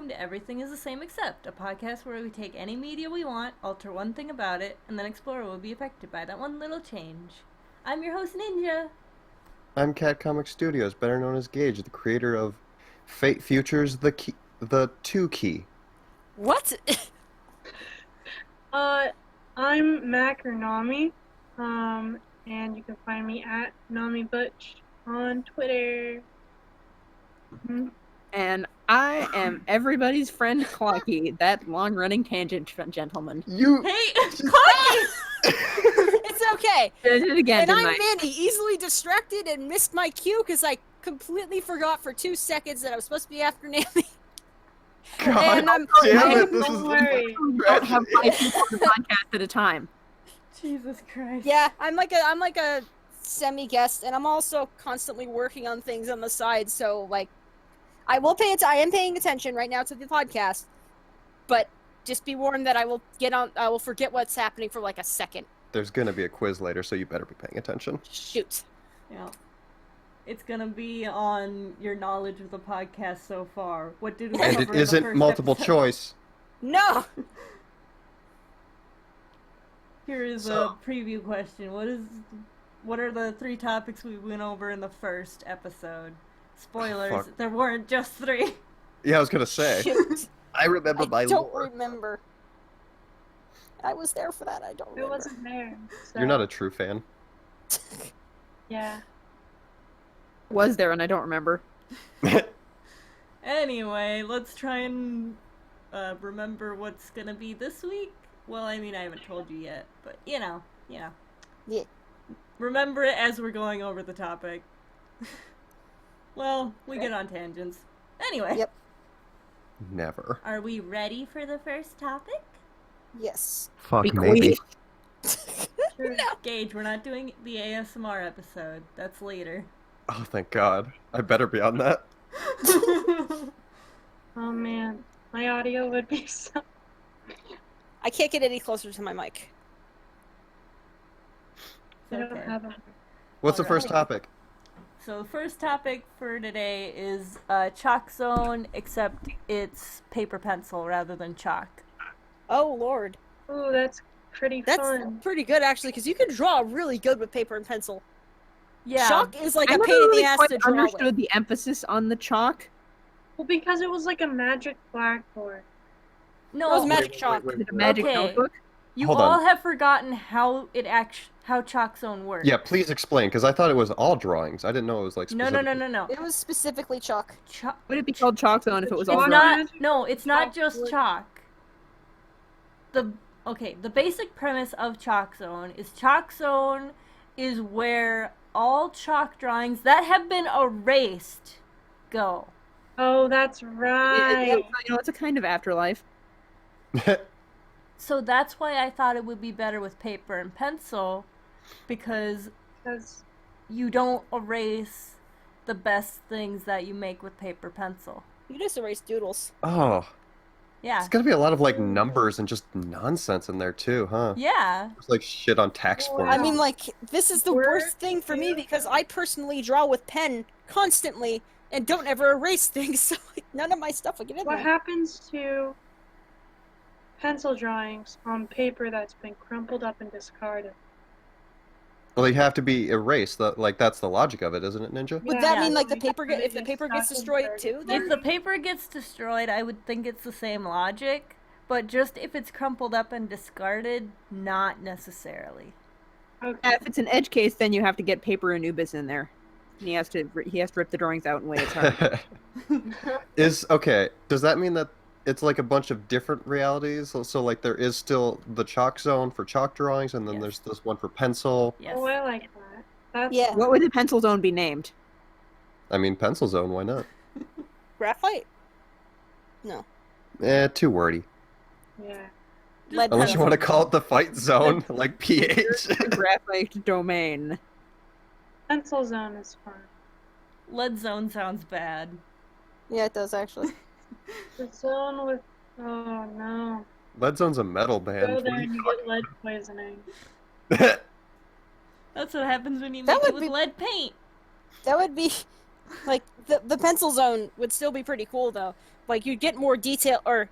welcome to Everything is the Same Except, a podcast where we take any media we want, alter one thing about it, and then explore what will be affected by that one little change. I'm your host, Ninja. I'm Cat Comic Studios, better known as Gage, the creator of Fate Futures, the 2 Key. What? I'm Mac or Nami, and you can find me at Nami Butch on Twitter. Mm-hmm. And I am everybody's friend Clocky, that long-running tangent gentleman. You... Hey, Clocky! It's okay. I did it again, And I'm didn't I? Mandy, easily distracted and missed my cue because I completely forgot for 2 seconds that I was supposed to be after Nami. God And I'm- damn I'm- it, this is... Don't worry. You don't have 5 people on the podcast at a time. Jesus Christ. Yeah, I'm like a semi-guest, and I'm also constantly working on things on the side, so like I am paying attention right now to the podcast, but just be warned that I will forget what's happening for like a second. There's gonna be a quiz later, so you better be paying attention. Shoot. Yeah. It's gonna be on your knowledge of the podcast so far. What did we And cover it in the isn't first multiple episode? choice. No! Here is a preview question. What are the 3 topics we went over in the first episode? Spoilers, Fuck. there weren't just 3. Yeah, I was gonna say. Shoot. I remember my I don't lore. remember. I was there for that, I don't It remember. wasn't there. So, You're not a true fan. Yeah. Was there, and I don't remember. Anyway, let's try and remember what's gonna be this week. Well, I mean, I haven't told you yet, but you know. Yeah. Remember it as we're going over the topic. Well, we Okay. get on tangents. Anyway, Yep. Never. are we ready for the first topic? Yes. Fuck, Be maybe. Sure. Gage, we're not doing the ASMR episode. That's later. Oh, thank God. I better be on that. Oh man, my audio would be so. I can't get any closer to my mic. I don't Okay. have a. What's the Alright. first topic? So the first topic for today is Chalkzone, except it's paper pencil rather than chalk. Oh, Lord. Ooh, that's pretty That's fun. pretty good, actually, because you can draw really good with paper and pencil. Yeah. Chalk is like I a never pain in really the ass quite to draw understood with. the emphasis on the chalk. Well, because it was like a magic blackboard. No, It was magic chalk. Is it a magic Okay. notebook? you Hold all on. have forgotten how how Chalkzone works. Yeah, please explain, because I thought it was all drawings. I didn't know it was like No, specific. no. It was specifically chalk. Would it be called Chalkzone if it was all It's Chalk- drawing? not. No, it's not just Chalkboard. chalk. The basic premise of Chalkzone is where all chalk drawings that have been erased go. Oh, that's Yeah, right. it's a kind of afterlife. So that's why I thought it would be better with paper and pencil, because Because you don't erase the best things that you make with paper pencil. You just erase doodles. Oh, Yeah. it's gonna be a lot of like numbers and just nonsense in there too, huh? Yeah. It's like shit on tax Well, forms. I mean, like, this is the Word, worst thing for me dude. because I personally draw with pen constantly and don't ever erase things, so like, none of my stuff will get in what there. happens to pencil drawings on paper that's been crumpled up and discarded? Well, they have to be erased. Like that's the logic of it, isn't it, Ninja? Would Yeah. that Yeah. mean, like, the We paper have to if the be paper gets stuck in destroyed third too, If then? the paper gets destroyed, I would think it's the same logic, but just if it's crumpled up and discarded, not necessarily. Okay. Yeah, if it's an edge case, then you have to get paper Anubis in there. And he has to rip the drawings out and weigh its hard. Okay. Does that mean that it's like a bunch of different realities? So like there is still the chalk zone for chalk drawings, and then Yes. there's this one for pencil. Yes. Oh, I like that. That's Yeah. What would the pencil zone be named? I mean, pencil zone. Why not? Graphite? Too wordy. Yeah. Lead Unless you pencil. want to call it the fight zone, like PH. The graphite domain. Pencil zone is fun. Lead zone sounds bad. Yeah, it does, actually. The zone with. Oh no. Lead zone's a metal band. Go What there are and you you get lead poisoning. That's what happens when you That make it would with be- lead paint. That would be Like the pencil zone would still be pretty cool though. Like you'd get more detail, or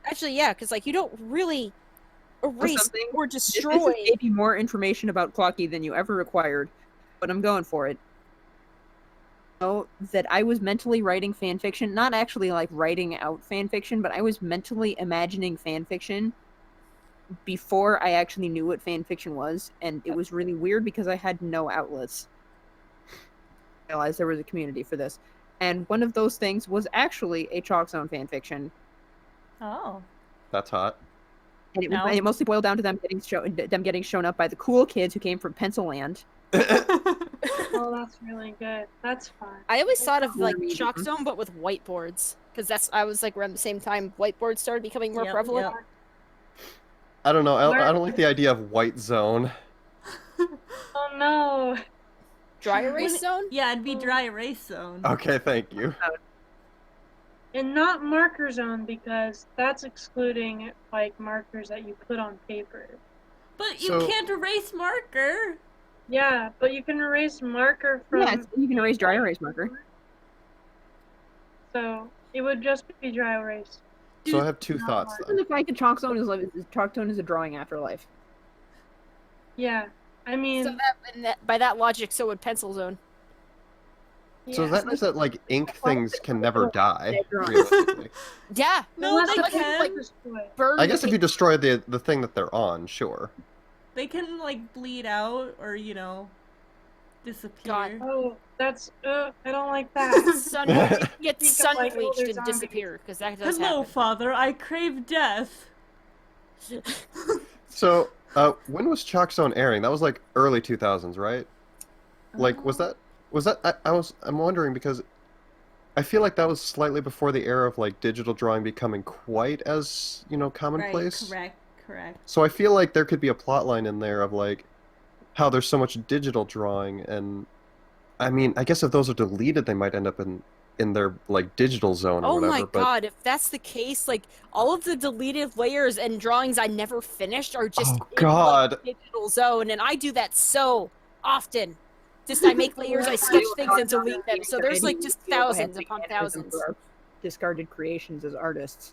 actually, yeah, because like you don't really erase something, or This destroy. is maybe more information about Clocky than you ever required, but I'm going for it. Know that I was mentally writing fan fiction, not actually like writing out fan fiction, but I was mentally imagining fan fiction before I actually knew what fan fiction was, and it was really weird because I had no outlets. I realized there was a community for this, and one of those things was actually a Chalkzone fan fiction, Oh. That's hot. and No. it mostly boiled down to them getting shown up by the cool kids who came from Pencilland. Oh, that's really good. That's fun. I always thought of like Medium. Chalkzone, but with whiteboards, because I was like around the same time whiteboards started becoming more Yep, prevalent. yep. I don't know. I don't like the idea of white zone. Oh no. Dry erase zone. Yeah, it'd be dry erase zone. Okay, thank you. And not marker zone, because that's excluding like markers that you put on paper. But you So- can't erase marker. Yeah, but you can erase marker from. Yeah, you can erase dry erase marker. So it would just be dry erase. So I have two thoughts And then. the fact that Chalkzone is a drawing afterlife. Yeah, I mean. So by that logic, so would pencil zone. So yeah. that means that like ink things can never die. They're drawing. Realistically. Yeah. No, Unless they the paper can. is destroyed. Burn I the guess if you paper. destroy the thing that they're on, sure. They can like bleed out or disappear. God. Oh, that's. I don't like that. Sun get Think of, sun like, bleached older and zombies. disappear because that does Hello, happen. Father. I crave death. So, when was Chalkzone airing? That was like early 2000s, right? Like, was that I'm wondering because I feel like that was slightly before the era of like digital drawing becoming quite as, commonplace. Right, correct. So I feel like there could be a plot line in there of like how there's so much digital drawing, and I mean, I guess if those are deleted, they might end up in their like digital zone or Oh whatever. my but god, if that's the case, like all of the deleted layers and drawings I never finished are just Oh, in God. the digital zone, and I do that so often. Just I make layers, I sketch things and delete them. So there's like just thousands upon thousands. of discarded creations as artists.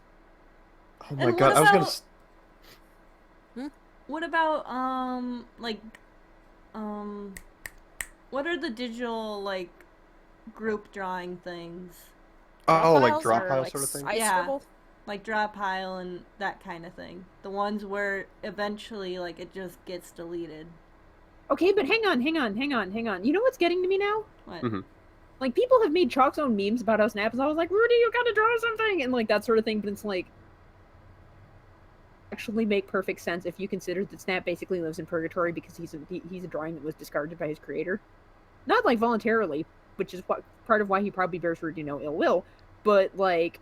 oh my And god, what I was gonna. about- What about what are the digital like group drawing things? Oh, like piles drop or, pile like, sort of thing. I Yeah. scribble? Like draw pile and that kind of thing. The ones where eventually like it just gets deleted. Okay, but hang on. You know what's getting to me now? What? Mhm. Like, people have made Chalkzone memes about how Snap is always like, Rudy, you gotta draw something! And, like, that sort of thing, but it's like... actually make perfect sense if you consider that Snap basically lives in purgatory because he's a drawing that was discarded by his creator. Not, like, voluntarily, which is what part of why he probably bears Rudy no ill will, but, like...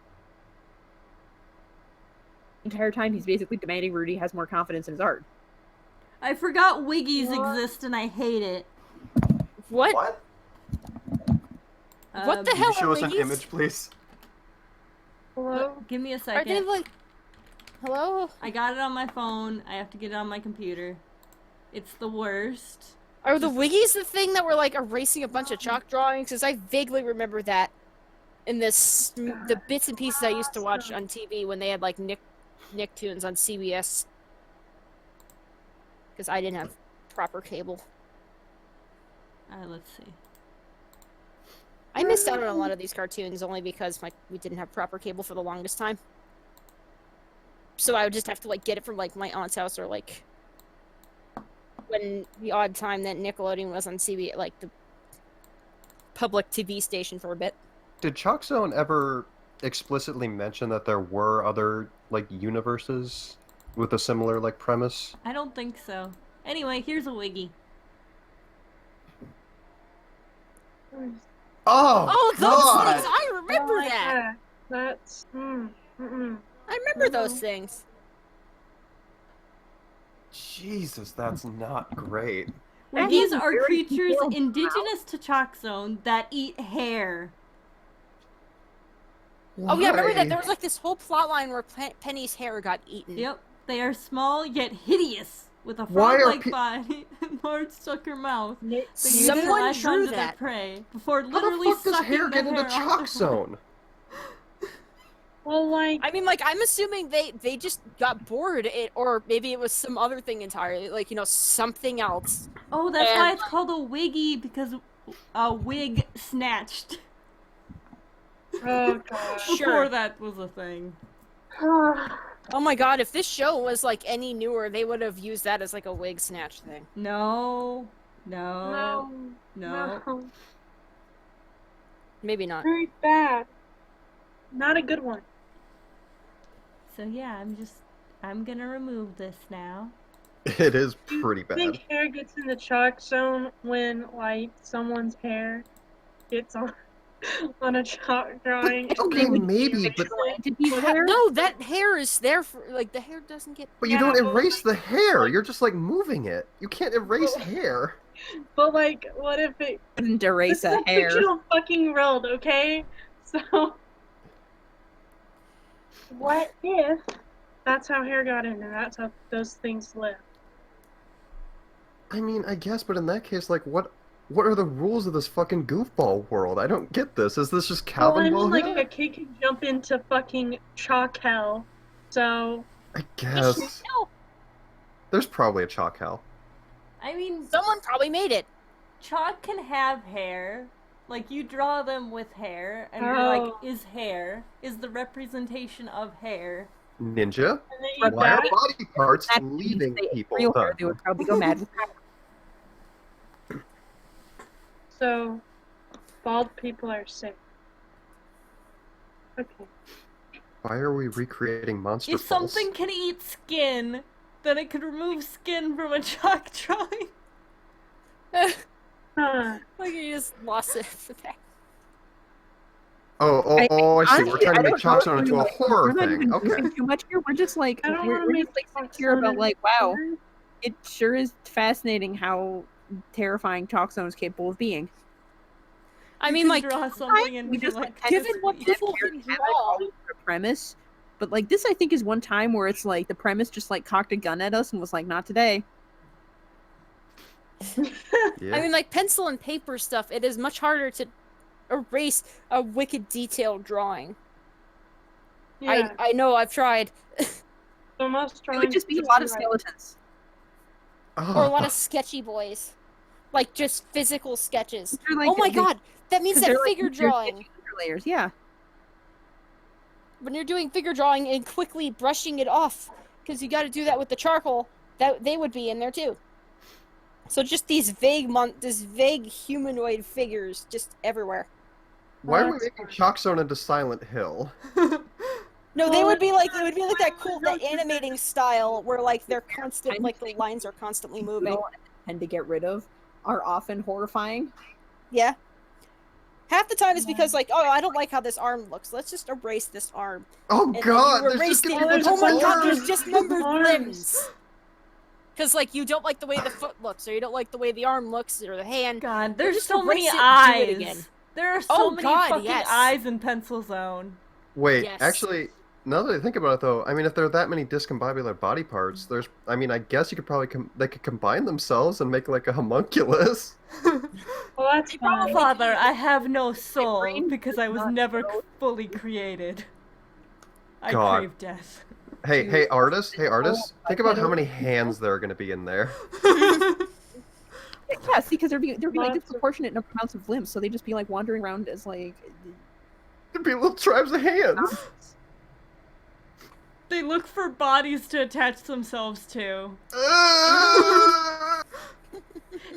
the entire time he's basically demanding Rudy has more confidence in his art. I forgot Wiggies What? exist and I hate it. What? What? What the Can hell you show are us an Wiggies? image, please? Hello? Give me a Are they second. like... Hello? I got it on my phone. I have to get it on my computer. It's the worst. Are the Wiggies the thing that were like erasing a bunch of chalk drawings? Because I vaguely remember that in the bits and pieces I used to watch on TV when they had like Nicktoons on CBS. Because I didn't have proper cable. Let's see. I missed out on a lot of these cartoons only because we didn't have proper cable for the longest time. So I would just have to like get it from like my aunt's house or like when the odd time that Nickelodeon was on CBS, like the public TV station for a bit. Did Chalkzone ever explicitly mention that there were other like universes with a similar like premise? I don't think so. Anyway, here's a Wiggy. Oh, those God! things! I remember I don't like that. That's. Mm-mm. I remember those things. Jesus, that's not great. That Wiggies is a are very creatures detailed indigenous to Chalkzone that eat hair. Oh yeah, remember that? Why? There was like this whole plot line where Penny's hair got eaten. Yep. They are small yet hideous with a Why are frog-like pe- body. hard stuck her mouth. They They Someone use it to latch drew onto their that. prey before How literally the fuck does sucking hair the get into hair off the Chalkzone? Well, like, I mean, like, I'm assuming they just got bored, or maybe it was some other thing entirely, like, you know, something else. Oh, that's why And- it's called a wiggy, because a wig snatched. oh god. Sure. Before that was a thing. Oh my god, if this show was, like, any newer, they would have used that as, like, a wig snatch thing. No. No. No. Maybe not. Very bad. Not a good one. So yeah, I'm gonna remove this now. It is pretty I think bad. hair gets in the chalk zone when, like, someone's hair gets on a chalk drawing. Okay, maybe, but Entities there. No, that hair is there for, like, the hair doesn't get... but you Yeah, don't but, erase the like, hair. You're just like moving it. You can't erase Well- hair. But, like, what if it... Doesn't erase This is a hair. fictional fucking world, okay? So... What if that's how hair got in and that's how those things live? I mean, I guess, but in that case, like, what are the rules of this fucking goofball world? I don't get this. Is this just Well, I Calvin mean, Ball like, here? a kid can jump into fucking chalk hell, so... I guess. No, There's probably a chalk hell. I mean, someone probably made it. chalk can have hair. Like, you draw them with hair, and you're like, is the representation of hair. Ninja? And then you But Why are die. body parts That leaving means they- people? real Huh. hair, they would probably go mad with that. So, bald people are safe. Okay. Why are we recreating monster If Pulse? something can eat skin, then it could remove skin from a chalk drawing. Huh. Like, you just lost it for that. Oh, I see. We're Honestly, trying to I make don't chalk know zone if into a we're, like, horror we're not thing. even Okay. goofing too much here. We're just like I don't we're, want to we're make just like chalk sincere zone about into like, wow, horror. it sure is fascinating how terrifying Chalkzone is capable of being. I You mean, can like, draw something and we be just like, kind given of what have people care can to have draw. always the premise, but like this, I think is one time where it's like the premise just like cocked a gun at us and was like, not today. Yeah. I mean, like, pencil and paper stuff, it is much harder to erase a wicked detailed drawing. Yeah. I know, I've tried. So most It drawings would just be a lot of like- skeletons. Or a lot of sketchy boys. Like, just physical sketches. They're like- Oh my they- god! That means 'cause that they're, like, figure they're drawing. sketchy layers, yeah. When you're doing figure drawing and quickly brushing it off, because you got to do that with the charcoal, that they would be in there too. So just these vague humanoid figures just everywhere. Why are we making chalk zone into Silent Hill? No, they Well, would be like that cool, that animating style where like they're constant, like the lines are constantly moving. People tend to get rid of are often horrifying. Yeah. Half the time it's because like, oh, I don't like how this arm looks. Let's just erase this arm. Oh And then god, you there's erase just the. gonna be a bunch Oh of my god, arms. there's just numbered Arms. limbs. Because like you don't like the way the foot looks, or you don't like the way the arm looks, or the hand. God, there's just so many erase it and do it eyes. again. There are so Oh, many God, fucking yes. eyes in Pencil Zone. Wait, Yes. actually, now that I think about it, though, I mean, if there are that many discombobulated body parts, there's, I mean, I guess you could probably, they could combine themselves and make like a homunculus. Well, that's fine. Father, I have no soul brain because I was not never know. fully created. I God. crave death. Hey, artist, think about how many hands there are going to be in there. Yeah, see, because there'd be like Lots of- disproportionate amounts of limbs, so they'd just be like wandering around as like. There'd be little tribes of hands. They look for bodies to attach themselves to.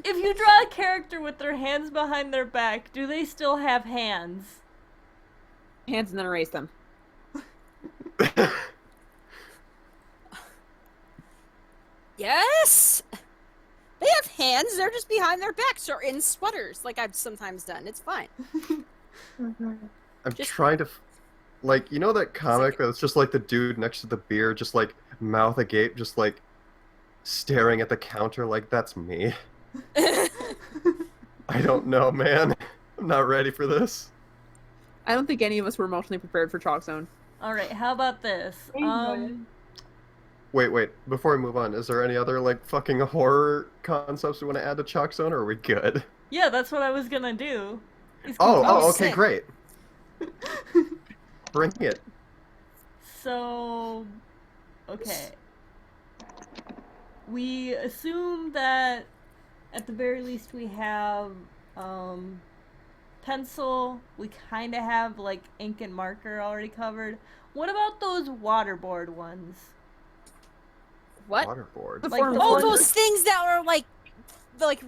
If you draw a character with their hands behind their back, do they still have hands? Hands and then erase them. Yes. They have hands. They're just behind their backs or in sweaters, like I've sometimes done. It's fine. Mhm. I'm Just- trying to, like, you know that comic that's just like the dude next to the beer, just like mouth agape, just like staring at the counter, like that's me. I don't know, man. I'm not ready for this. I don't think any of us were emotionally prepared for Chalkzone. Alright, how about this? Anyway. Wait. Before we move on, is there any other like fucking horror concepts we want to add to Chalkzone, or are we good? Yeah, that's what I was gonna do. Is Oh, Okay, sick. great. Bring it. So, okay. We assume that at the very least we have pencil. We kind of have like ink and marker already covered. What about those waterboard ones? What? Waterboard. The Like form the of Oh, ones- those things that are like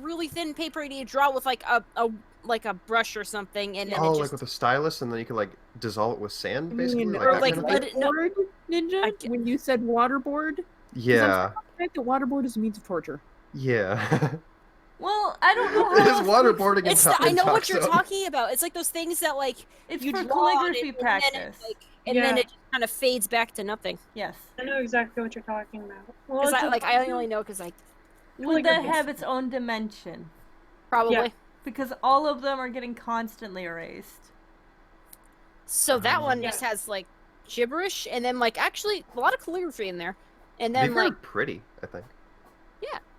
really thin paper you need to draw with like a brush or something, and then Oh, it like just with a stylus, and then you can like dissolve it with sand, I basically, mean, like or that like kind of let thing? it- no, waterboard, Ninja? I get- When you said waterboard? Yeah, I think the waterboard is a means of torture. yeah. Well, I don't know It how is else waterboarding in it's top. I know what you're talking about. It's like those things that like It's you for draw on calligraphy it, and then it, practice. and then it just kind of fades back to nothing. Yes. I know exactly what you're talking about. Well, Because it's I only know because I Would that Calligraphy. have its own dimension? probably. Yeah. Because all of them are getting constantly erased. So that one Yeah. just has like gibberish, and then like actually a lot of calligraphy in there, and They're then very like pretty, I think.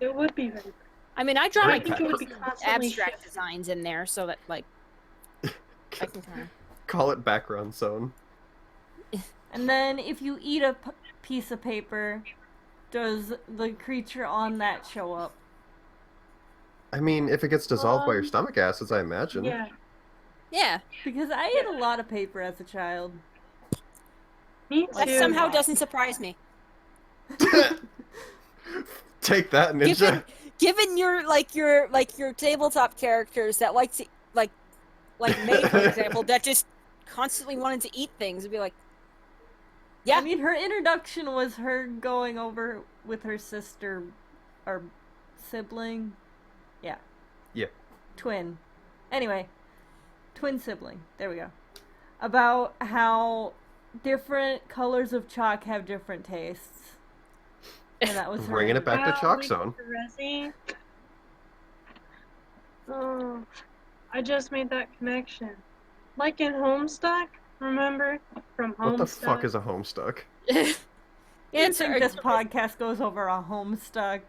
It would be very. I mean I draw Very like I think it would be constantly abstract shifting. designs in there, so that like I can kind of. Call it background zone. And then if you eat a piece of paper, does the creature on that show up? I mean, if it gets dissolved by your Um, stomach acids, I imagine. Yeah. Yeah, Because I ate a lot of paper as a child. Me that too. somehow doesn't surprise me. Take that, ninja. Given your tabletop characters that like to like May, for example, that just constantly wanted to eat things, it'd be like, yeah, I mean, her introduction was her going over with her sister or sibling. Yeah. Yeah. Twin. Anyway, twin sibling. There we go. About how different colors of chalk have different tastes. And that was her Bringing it back to Wow, Chalk wait, Zone. Resi. Oh, I just made that connection. Like in Homestuck, remember? From Homestuck. What the fuck is a homestuck? I it's think this podcast goes over a Homestuck.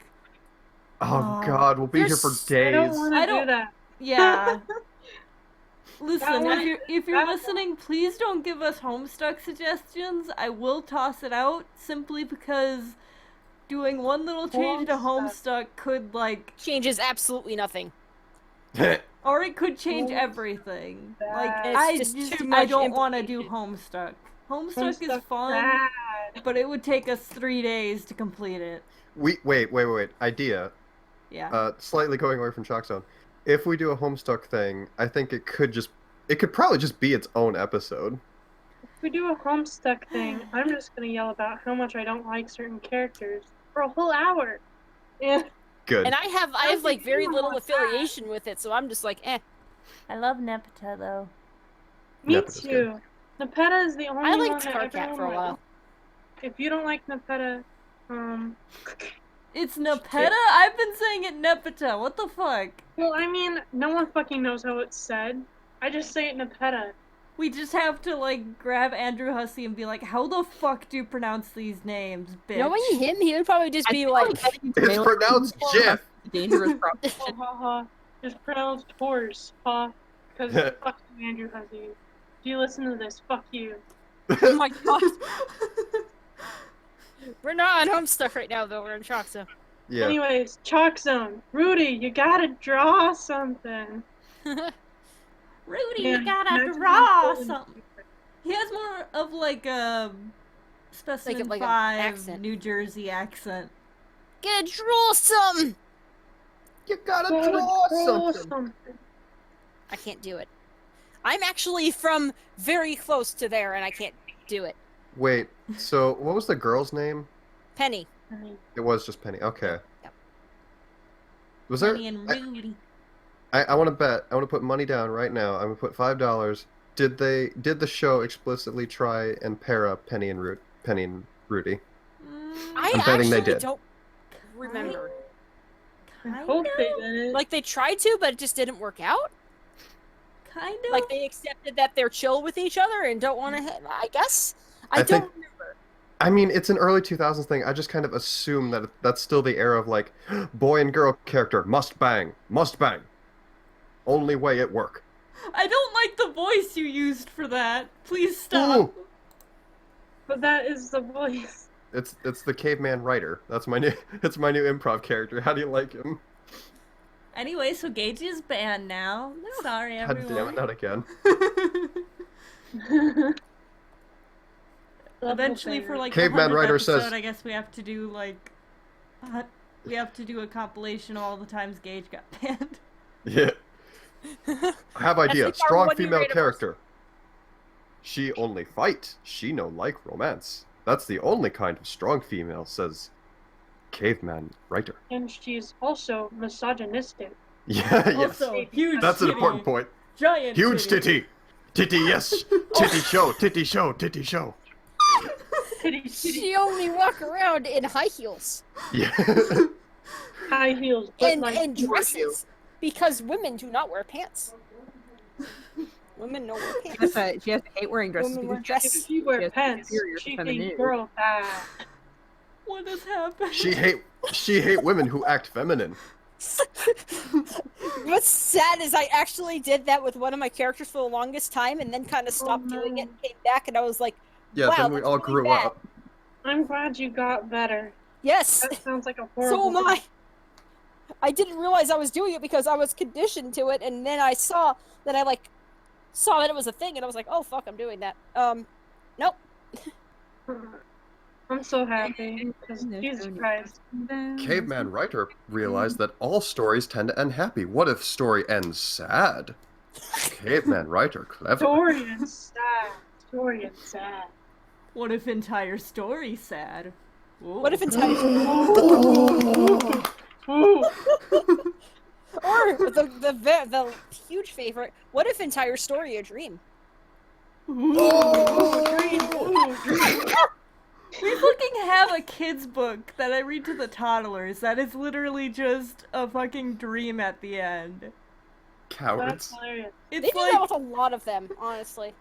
Oh Oh. god, we'll be here for There's- I don't days. want I to don't- do that. Yeah. Listen, one- if you're that one- listening, please don't give us Homestuck suggestions. I will toss it out simply because doing one little change to Homestuck could changes absolutely nothing. or it could change Homestuck. everything. Like It's I just just too I much don't want to do implication. Homestuck. Homestuck is Homestuck's fun, bad. but it would take us 3 days to complete it. Wait. Idea. Yeah. Slightly going away from Chalk Zone. If we do a Homestuck thing, I think it could probably just be its own episode. If we do a Homestuck thing, I'm just gonna yell about how much I don't like certain characters for a whole hour. Yeah. Good. And I have How's like it very going little with that? affiliation with it, so I'm just like, eh. I love Nepeta though. Me Nepeta's too. Nepeta is the only I one liked that Scarcat everyone for a while. liked. If you don't like Nepeta, It's Nepeta? I've been saying it Nepeta. What the fuck? well, I mean, no one fucking knows how it's said. I just say it Nepeta. We just have to like grab Andrew Hussey and be like, how the fuck do you pronounce these names, bitch? Knowing him, he would probably just be I like, think It's pronounced Jeff. Dangerous Ha proposition. ha ha. It's pronounced horse, ha. Because fuck you, Andrew Hussey. If you listen to this, fuck you. oh my god. We're not on Homestuck right now, though. We're in Chalkzone. Yeah. Anyways, Chalk Zone. Rudy, you gotta draw something. Rudy, Yeah, you gotta imagine draw how cool something. He has more of like a Specimen like a 5 accent. New Jersey accent. Get draw some! You gotta Gotta draw something. I can't do it. I'm actually from very close to there, and I can't do it. Wait, so what was the girl's name? Penny. It was just Penny. Okay. Yep. Was there? Penny and Rudy. I want to bet. I want to put money down right now. I'm gonna put $5. Did the show explicitly try and pair up Penny and Rudy? Mm, I I'm betting they actually did. don't remember. I kind hope they of. did. Like, they tried to, but it just didn't work out. Kind of. Like, they accepted that they're chill with each other and don't want to. I guess. I I don't think- remember. I mean, it's an early 2000s thing. I just kind of assume that that's still the era of like, boy and girl character must bang, must bang. Only way it work. I don't like the voice you used for that. Please stop. Ooh. But that is the voice. It's the caveman writer. That's my new it's my new improv character. How do you like him? Anyway, so Gage is banned now. Sorry, God damn it, everyone. not again. Eventually, for like Caveman the 100th Writer episode, says- I guess we have to do like, we have to do a compilation of all the times Gage got banned. Yeah. I have idea. like our Strong one-year female anniversary. character. She only fight. She no like romance. That's the only kind of strong female, says caveman writer. And she's also misogynistic. Yeah, yes. Also, huge. That's an titty. important point. Giant. Huge titty. Titty, yes. Titty show, titty show, titty show. She only walk around in high heels Yeah. High heels, but like and dresses because women do not wear pants. Women don't wear pants. She has to hate wearing dresses Women wear because dresses. if you wear Yes, pants, superior to she femininity. thinks girl bad. What has happened? She hate women who act feminine. What's sad is I actually did that with one of my characters for the longest time, and then kind of stopped doing it and came back, and I was like, Yeah, wow, then we that's all really grew bad. up. I'm glad you got better. yes, That sounds like a horrible. so am I. I didn't realize I was doing it because I was conditioned to it, and then I saw that saw that it was a thing, and I was like, oh fuck, I'm doing that. Nope. I'm so happy because Jesus Christ. Caveman writer realized that all stories tend to end happy. What if story ends sad? Caveman writer, clever. Story and sad. Story and sad. What if entire story sad? Ooh. What if entire Ooh. or the huge favorite? What if entire story a dream? We fucking have a kid's book that I read to the toddlers that is literally just a fucking dream at the end. That's Cowards. hilarious. They It's do that like with a lot of them, honestly.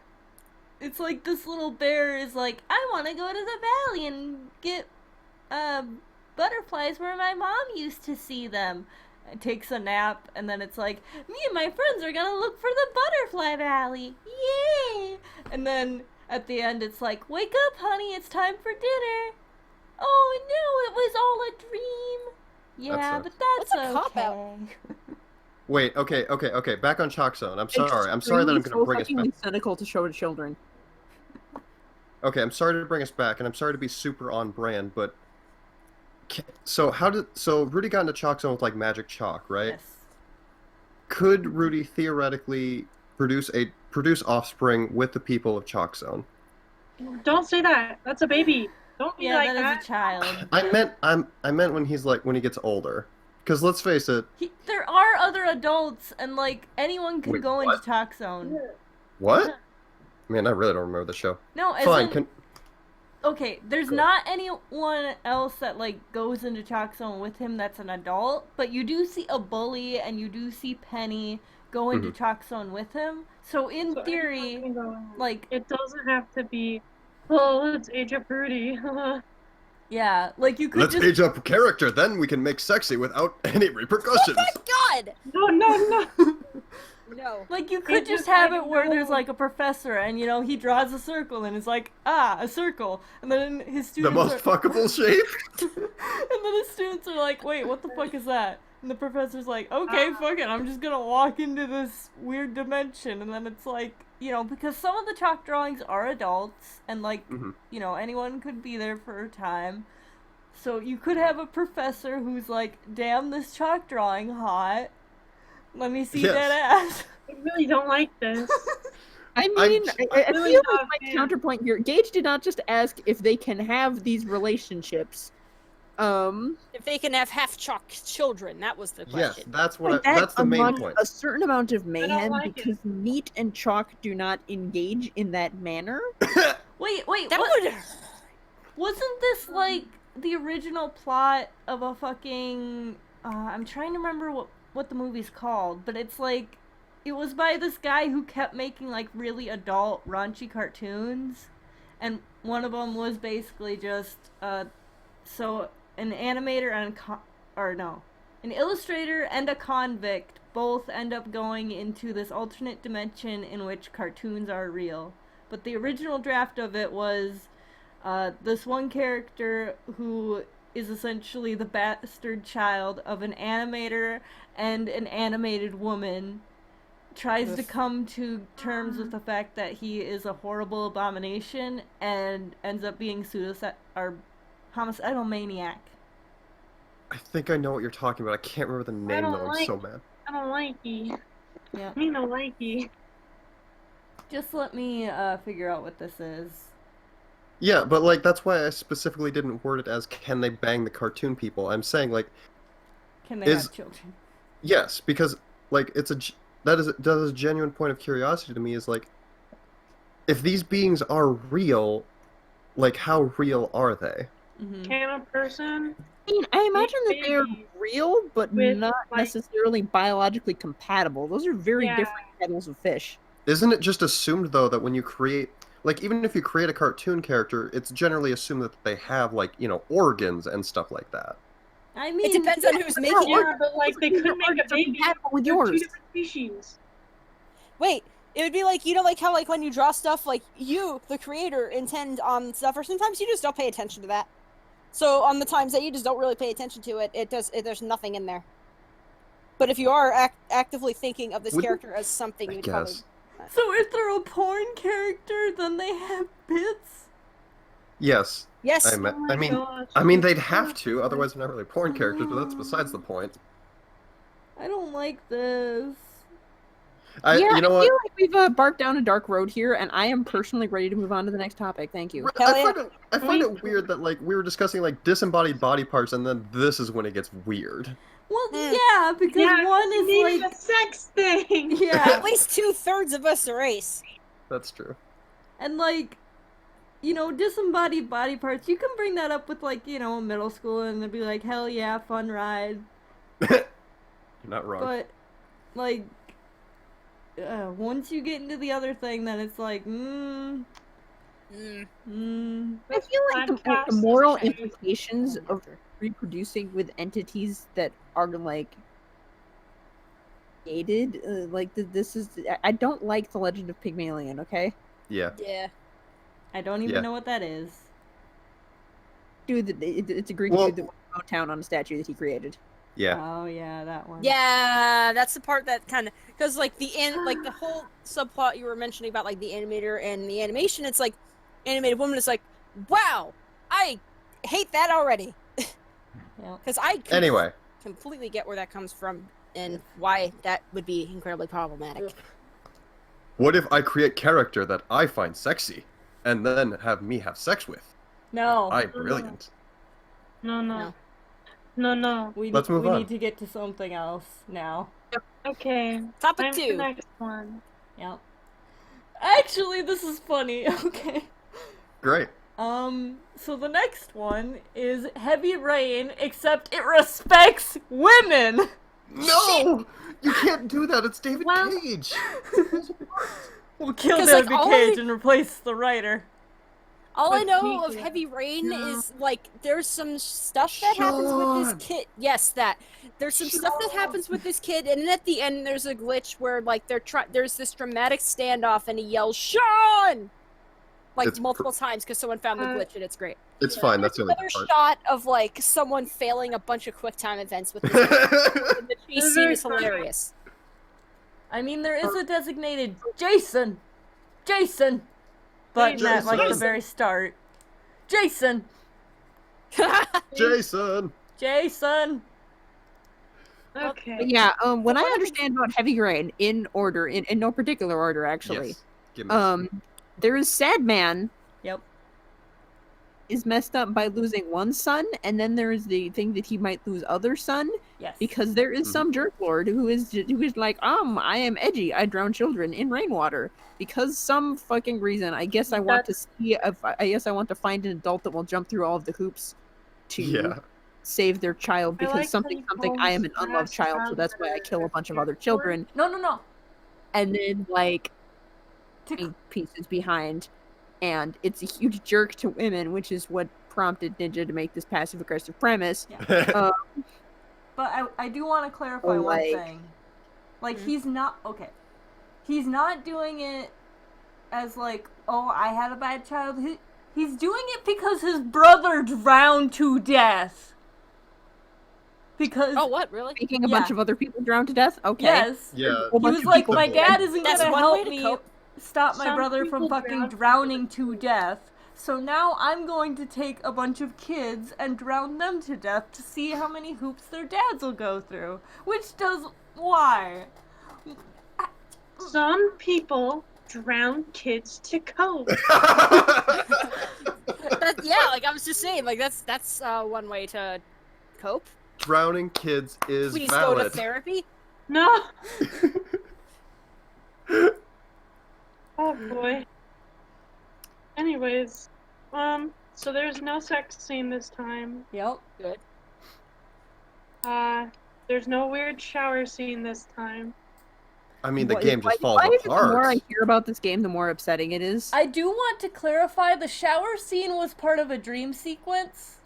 it's like this little bear is like, I want to go to the valley and get butterflies where my mom used to see them. It takes a nap, and then it's like, me and my friends are gonna look for the butterfly valley. Yay! And then at the end, it's like, wake up, honey, it's time for dinner. Oh no, it was all a dream. Yeah, sucks. but that's That's a cop-out. okay. Wait, okay. Back on Chalkzone. I'm sorry. I'm sorry that I'm going to bring us back. It's cynical to show to children. Okay, I'm sorry to bring us back, and I'm sorry to be super on brand, but so Rudy got into Chalkzone with like magic chalk, right? Yes. Could Rudy theoretically produce offspring with the people of Chalkzone? Don't say that. That's a baby. Don't be Yeah, like that that. is a child. I meant when when he gets older. Because let's face it. There are other adults, and like anyone can Wait, go what? into Chalkzone. What? Man, I really don't remember the show. No, as Fine. in, okay, there's Go. not anyone else that like goes into Chalkzone with him that's an adult, but you do see a bully and you do see Penny go into Chalkzone with him. So in So theory, anyone can go in. like, It doesn't have to be, oh, let's age up Rudy. yeah, like you could Let's just age up character, then we can make sexy without any repercussions. God! no. No. like you could It just just have like it where there's no- like a professor and you know he draws a circle and it's like a circle and then his The students most are, fuckable shape? and then the students are like, wait, what the fuck is that? And the professor's like, okay, fuck it, I'm just gonna walk into this weird dimension. And then it's like, you know, because some of the chalk drawings are adults, and like, you know, anyone could be there for a time. So you could have a professor who's like, damn, this chalk drawing hot. Let me see Yes. that ass. I really don't like this. I mean, I really feel not like my a fan. counterpoint here. Gage did not just ask if they can have these relationships. If they can have half chalk children, that was the Yes, question. that's Like that's the main among point. a certain amount of mayhem like it. because meat and chalk do not engage in that manner. Wait, That what? would. Wasn't this like the original plot of a fucking? I'm trying to remember what the movie's called, but it's like it was by this guy who kept making like really adult raunchy cartoons, and one of them was basically just so an animator and an illustrator and a convict both end up going into this alternate dimension in which cartoons are real. But the original draft of it was this one character who is essentially the bastard child of an animator and an animated woman tries to come to terms with the fact that he is a horrible abomination and ends up being homicidal maniac. I think I know what you're talking about. I can't remember the name though. I'm so mad. I don't like you. Yeah. Me no like you. Just let me figure out what this is. Yeah, but like that's why I specifically didn't word it as "can they bang the cartoon people." I'm saying like, Can they have children? yes, because like that is a genuine point of curiosity to me. Is like, if these beings are real, like how real are they? Mm-hmm. Can a person? I mean, I imagine that they're babies real, but with, not like- necessarily biologically compatible. Those are very Yeah. different kettles of fish. Isn't it just assumed though that when you create, like even if you create a cartoon character, it's generally assumed that they have like organs and stuff like that. I mean, It depends on who's making it. Yeah, but like they could make a baby. compatible with They're yours. two different species. Wait, it would be like, like how like when you draw stuff, like you, the creator, intend on stuff, or sometimes you just don't pay attention to that. So on the times that you just don't really pay attention to it, there's nothing in there. But if you are actively thinking of this Wouldn't- character as something, I you'd probably. guess. so if they're a porn character, then they have bits? Yes. Yes. I Oh my gosh. mean they'd have to, otherwise they're not really porn characters. But that's besides the point. I don't like this. Yeah, You know I what? feel like we've barked down a dark road here, and I am personally ready to move on to the next topic. Thank you. Hell yeah. I find it weird that like we were discussing like disembodied body parts, and then this is when it gets weird. Well, Mm. yeah, because Yeah, one you is needed like, a sex thing. yeah, At least 2/3 of us are ace. That's true. and like, disembodied body parts. You can bring that up with like, middle school, and they'd be like, hell yeah, fun ride. You're not wrong. But like, once you get into the other thing, then it's like, Mm. I feel like the Podcast moral is changed. implications of reproducing with entities that are like created, this is. I don't like the Legend of Pygmalion. Okay, Yeah. Yeah. I don't even Yeah. know what that is. dude, it's a Greek Well- dude that went to town on a statue that he created. Yeah. Oh yeah, that one. Yeah, that's the part that kind of because like the whole subplot you were mentioning about like the animator and the animation. It's like animated woman is like, wow, I hate that already. Yep. Because I Anyway, completely get where that comes from and why that would be incredibly problematic. what if I create character that I find sexy, and then have me have sex with? No. I'm brilliant. No. Let's move we on. need to get to something else now. Okay. Topic Time for the 2. next one. Yep. Actually, this is funny. Okay. Great. So the next one is Heavyrain, except it respects women. No! You can't do that. It's David Well- Cage. We'll kill 'Cause, like, David all Cage I- and replace the writer. All I But know of he- Heavyrain No. is like there's some stuff that happens with Sean. this kid. Yes, that there's some stuff that happens with this kid, and then at the end there's a glitch where like there's this dramatic standoff, and he yells "Sean!" like It's multiple times because someone found the Uh, glitch, and it's great. It's fine. That's the only Another good shot of like someone failing a bunch of QuickTime events with this kid, part. and the chase This is scene very is funny. hilarious. I mean, there is a designated Jason, but not like the Jason. very start. Jason, Jason. Jason. Okay. But yeah, when I understand about Heavyrain in order, in no particular order actually, Yes. Give me. there is Sad Man Yep. is messed up by losing one son, and then there is the thing that he might lose other son Yes. because there is Mhm. some jerk lord who is like, I am edgy, I drown children in rainwater because some fucking reason. I guess I want to see if I guess I want to find an adult that will jump through all of the hoops to Yeah. save their child I because like how something you I am an both unloved child, so have that's why I kill a bunch of other the- children, No. and then like To- pieces behind and it's a huge jerk to women, which is what prompted Ninja to make this passive-aggressive premise. Yeah. But I do want to clarify one like- thing. Like, he's not... Okay. He's not doing it as, like, oh, I had a bad childhood. He's doing it because his brother drowned to death. Because... Oh, what? Really? Making a bunch of other people drown to death? Okay. Yes. Yeah. Whole He bunch was of like, people my dead. dad isn't That's gonna one help way to me cope. stop my Some brother from people fucking drown drowning to death. So now I'm going to take a bunch of kids and drown them to death to see how many hoops their dads will go through. Which does... Why? Some people drown kids to cope. Yeah, like I was just saying, like that's one way to cope. Drowning kids is Please go to valid. therapy. No. Oh boy. Anyways, so there's no sex scene this time. Yep. Good. There's no weird shower scene this time. I mean, the Why- game just falls why is it apart. The more I hear about this game, the more upsetting it is. I do want to clarify the shower scene was part of a dream sequence.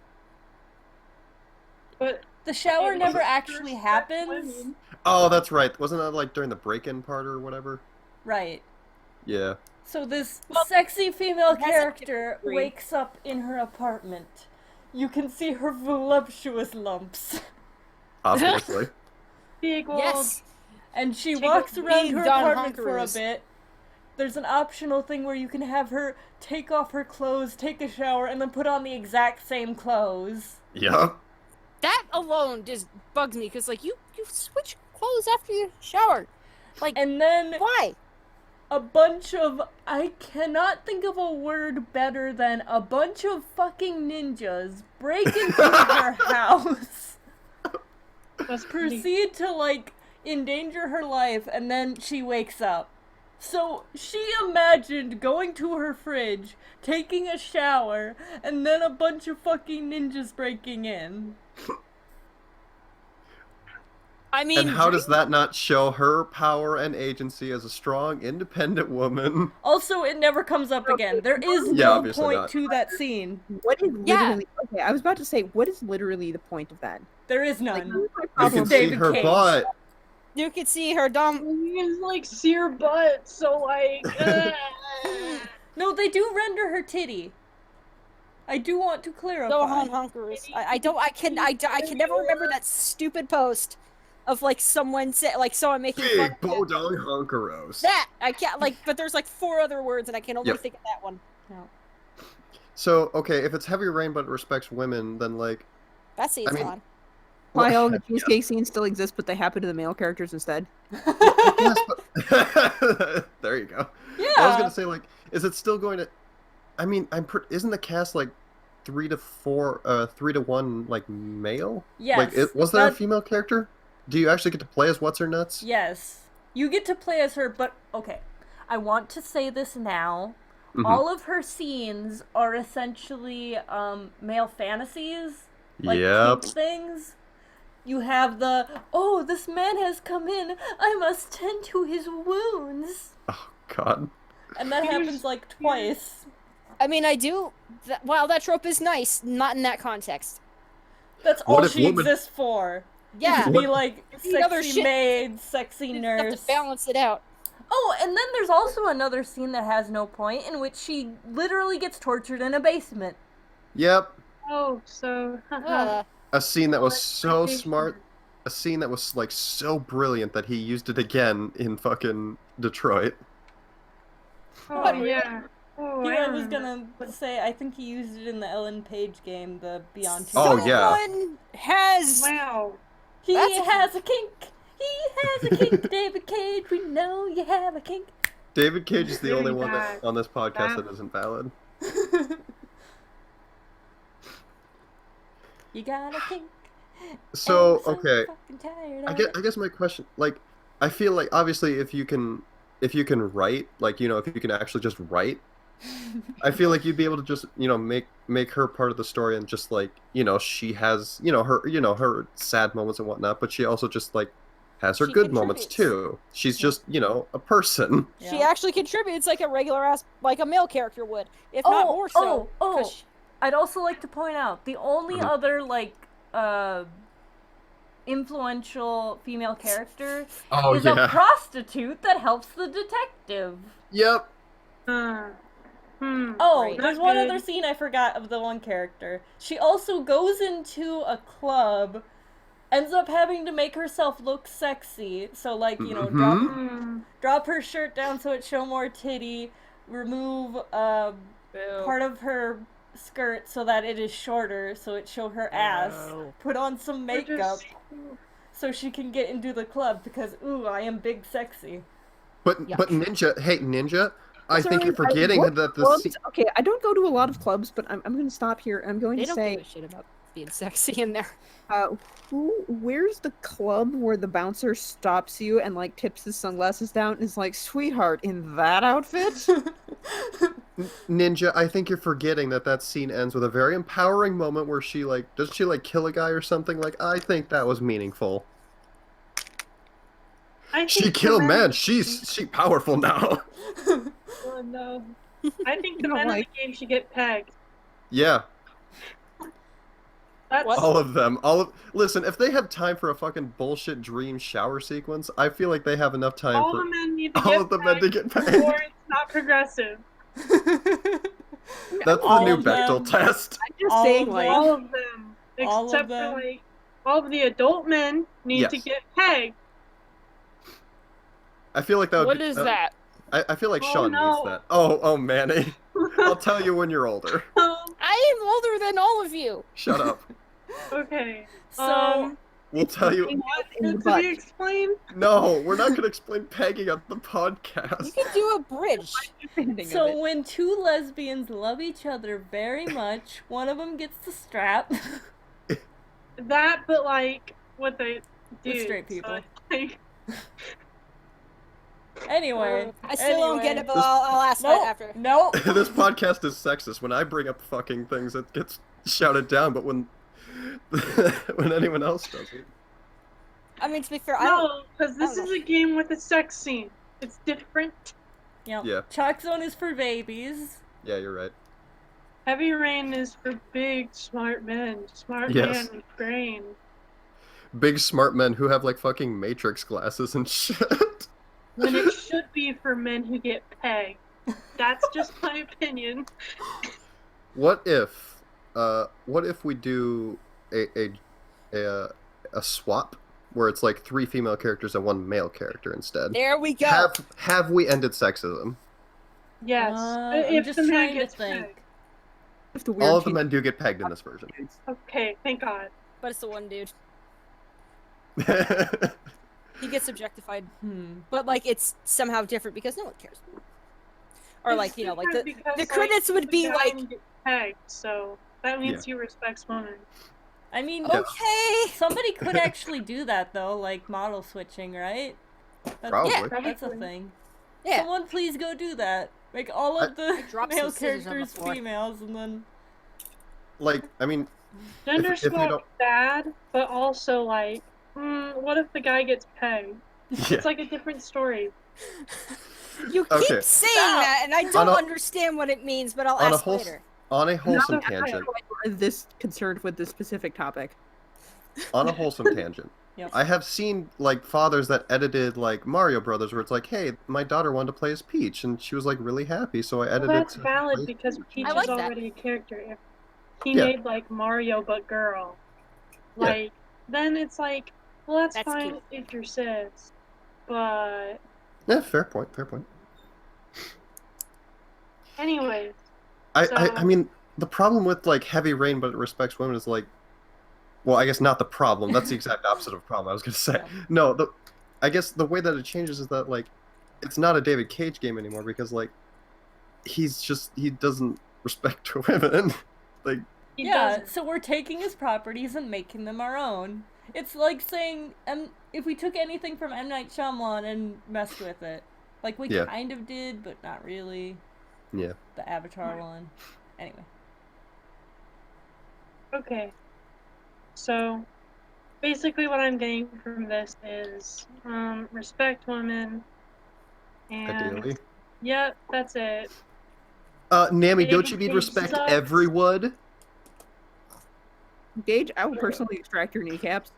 But The shower it never was actually first happens. women. Oh, that's right. Wasn't that like during the break-in part or whatever? Right. Yeah. So this Well, sexy female that's a character different wakes up in her apartment. You can see her voluptuous lumps. Obviously. Big old. Yes. And she Take walks a around big her Don apartment for a Honkeroos. bit. There's an optional thing where you can have her take off her clothes, take a shower, and then put on the exact same clothes. Yup. That alone just bugs me because like you switch clothes after you shower. Like And then why? a bunch of... I cannot think of a word better than a bunch of fucking ninjas break into her house. That's pretty. Proceed to, like, endanger her life, and then she wakes up. So, she imagined going to her fridge, taking a shower, and then a bunch of fucking ninjas breaking in. I mean, And how does that not show her power and agency as a strong, independent woman? Also, it never comes up again. There is Yeah, no obviously point not. to that scene. What is Yeah. literally... Okay, I was about to say, what is literally the point of that? There is Like, none. You problem can with see David her Cage. butt. you could see her dumb. You can like see her butt, so like. No, they do render her titty. I do want to clarify. Gohan Honkers. I can never remember that stupid post of like someone someone making fun Big of that. Bodong Honkeros. That I can't like, but there's like 4 other words and I can only Yep. think of that one. No. So, okay, if it's Heavyrain but it respects women, then like... That scene's mean- gone. Why all the Yeah. cheesecake scenes still exist, but they happen to the male characters instead? Yes, but... there you go. Yeah. I was gonna say, like, is it still going to... I mean, isn't the cast, like, 3 to 1, like, male? Yes. Like, was there a that- female character? Do you actually get to play as What's-Her-Nuts? Yes. You get to play as her, but okay. I want to say this now. Mhm. All of her scenes are essentially male fantasies. Like Yep. kink things. You have the, oh, this man has come in. I must tend to his wounds. Oh, God. And that happens like twice. I mean, I do. While that trope is nice, not in that context. That's What all if she woman- exists for. Yeah, To be like need other sexy shit. maid, sexy you have nurse. to balance it out. Oh, and then there's also another scene that has no point in which she literally gets tortured in a basement. Yep. Oh, so. A scene that was What so expectation? smart. A scene that was, like, so brilliant that he used it again in fucking Detroit. Oh What? yeah. Oh, Here, I was remember. gonna say, I think he used it in the Ellen Page game, the Beyond Two. Oh, yeah. Someone has. Wow. He That's a has a kink. He has a kink, David Cage. We know you have a kink. David Cage is the Really only one bad. on this podcast Bad. that isn't valid. You got a kink. So, I'm so okay. fucking tired I of guess, I guess my question, like, I feel like, obviously, if you can write, like, you know, if you can actually just write, I feel like you'd be able to just, you know, make her part of the story and just, like, you know, she has, her sad moments and whatnot, but she also just, like, Has her She good moments contributes. too. She's just, a person. She Yeah. actually contributes like a regular ass, like a male character would, if not more so. 'cause I'd also like to point out the only Mhm. other influential female character Oh, is a yeah. prostitute that helps the detective. Yep. Oh, Right. there's Not one good. other scene I forgot of the one character. She also goes into a club, ends up having to make herself look sexy. So, like, Mhm. drop her shirt down so it show more titty, remove part of her skirt so that it is shorter so it show her ass, Ew. put on some Or makeup just- so she can get into the club because, ooh, I am big sexy. But Yuck. Ninja, hey Ninja, I think Sorry, you're forgetting what that the clubs? Okay, I don't go to a lot of clubs, but I'm going to stop here. I'm going They to don't say, give a shit about being sexy in there. where's the club where the bouncer stops you and like tips his sunglasses down and is like, "Sweetheart, in that outfit?" Ninja, I think you're forgetting that scene ends with a very empowering moment where she doesn't she kill a guy or something? I think that was meaningful. I She think the killed men- man. She powerful now. Oh no. I think the You know, men in like- the game should get pegged. Yeah, That's What? all of them. Listen, if they have time for a fucking bullshit dream shower sequence, I feel like they have enough time all for the men need to all get of the men to pegged, get paid. or it's not progressive. That's the All new of them. Bechdel test. I'm just All saying, of like, All of them, All of except them? for all of the adult men need to Yes. get pegged. I feel like that would What be, is that? I feel like Oh, Sean no. needs that. Oh, Manny. I'll tell you when you're older. I am older than all of you. Shut up. Okay. So, We'll tell you. in the To butt. be explained. No, we're not going to explain pegging on the You podcast. can do a bridge. Ending of so it. when two lesbians love each other very much, one of them gets the strap. That, but what they do. The straight people. Like, Anyway. I still don't get it, but I'll ask Nope. that after. Nope. This podcast is sexist. When I bring up fucking things, it gets shouted down, but when anyone else does it. I mean, to be fair, I don't. no, because this I don't is a game with a sex scene. It's different. Yep. Yeah. Chalkzone is for babies. Yeah, you're right. Heavyrain is for big, smart men. Smart Yes. man with brain. Big smart men who have fucking Matrix glasses and shit. When it should be for men who get pegged. That's just my opinion. What if we do a swap where it's 3 female characters and 1 male character instead? There we go. Have we ended sexism? Yes. I'm if just the man trying to gets think. pegged. If the weird All of the cheat- men do get pegged in this version. Okay, thank God. But it's the one dude. He gets objectified, but it's somehow different because no one cares. Or It's different the because, credits would the be guy gets pegged, so that means he respects women. I mean, Yeah. okay. somebody could actually do that though, like model switching, right? That's, Probably. Yeah. That's a thing. Yeah. Someone please go do that. Make all of the dropped male some scissors on the characters floor. females, and then I mean, Gender if you swap don't- bad, but also what if the guy gets pegged? yeah. It's a different story. You keep Okay. saying that, and I don't a- understand what it means, but I'll on a ask whole later. On a wholesome Not a- tangent. We're this concerned with this specific topic. On a wholesome tangent. Yep. I have seen fathers that edited Mario Brothers where it's hey, my daughter wanted to play as Peach and she was really happy, so I edited Well, that's to valid play because Peach. Peach I like is that. already a character. If he Yeah. made Mario but girl, Yeah. then it's well, that's That's fine cute. if you're cis, but Yeah, fair point, fair point. anyways, I mean the problem with Heavyrain but it respects women is well, I guess not the problem. That's the exact opposite of problem I was gonna say. Yeah. No, I guess the way that it changes is that it's not a David Cage game anymore because he doesn't respect women. he yeah. doesn't. So we're taking his properties and making them our own. It's like saying, if we took anything from M. Night Shyamalan and messed with it, we Yeah. kind of did, but not really. Yeah. The Avatar one. Anyway. Okay, so basically what I'm getting from this is respect women and Ideally. yep, that's it. Nami, don't David you need Cage respect sucks. everyone? Gage, I will personally extract your kneecaps.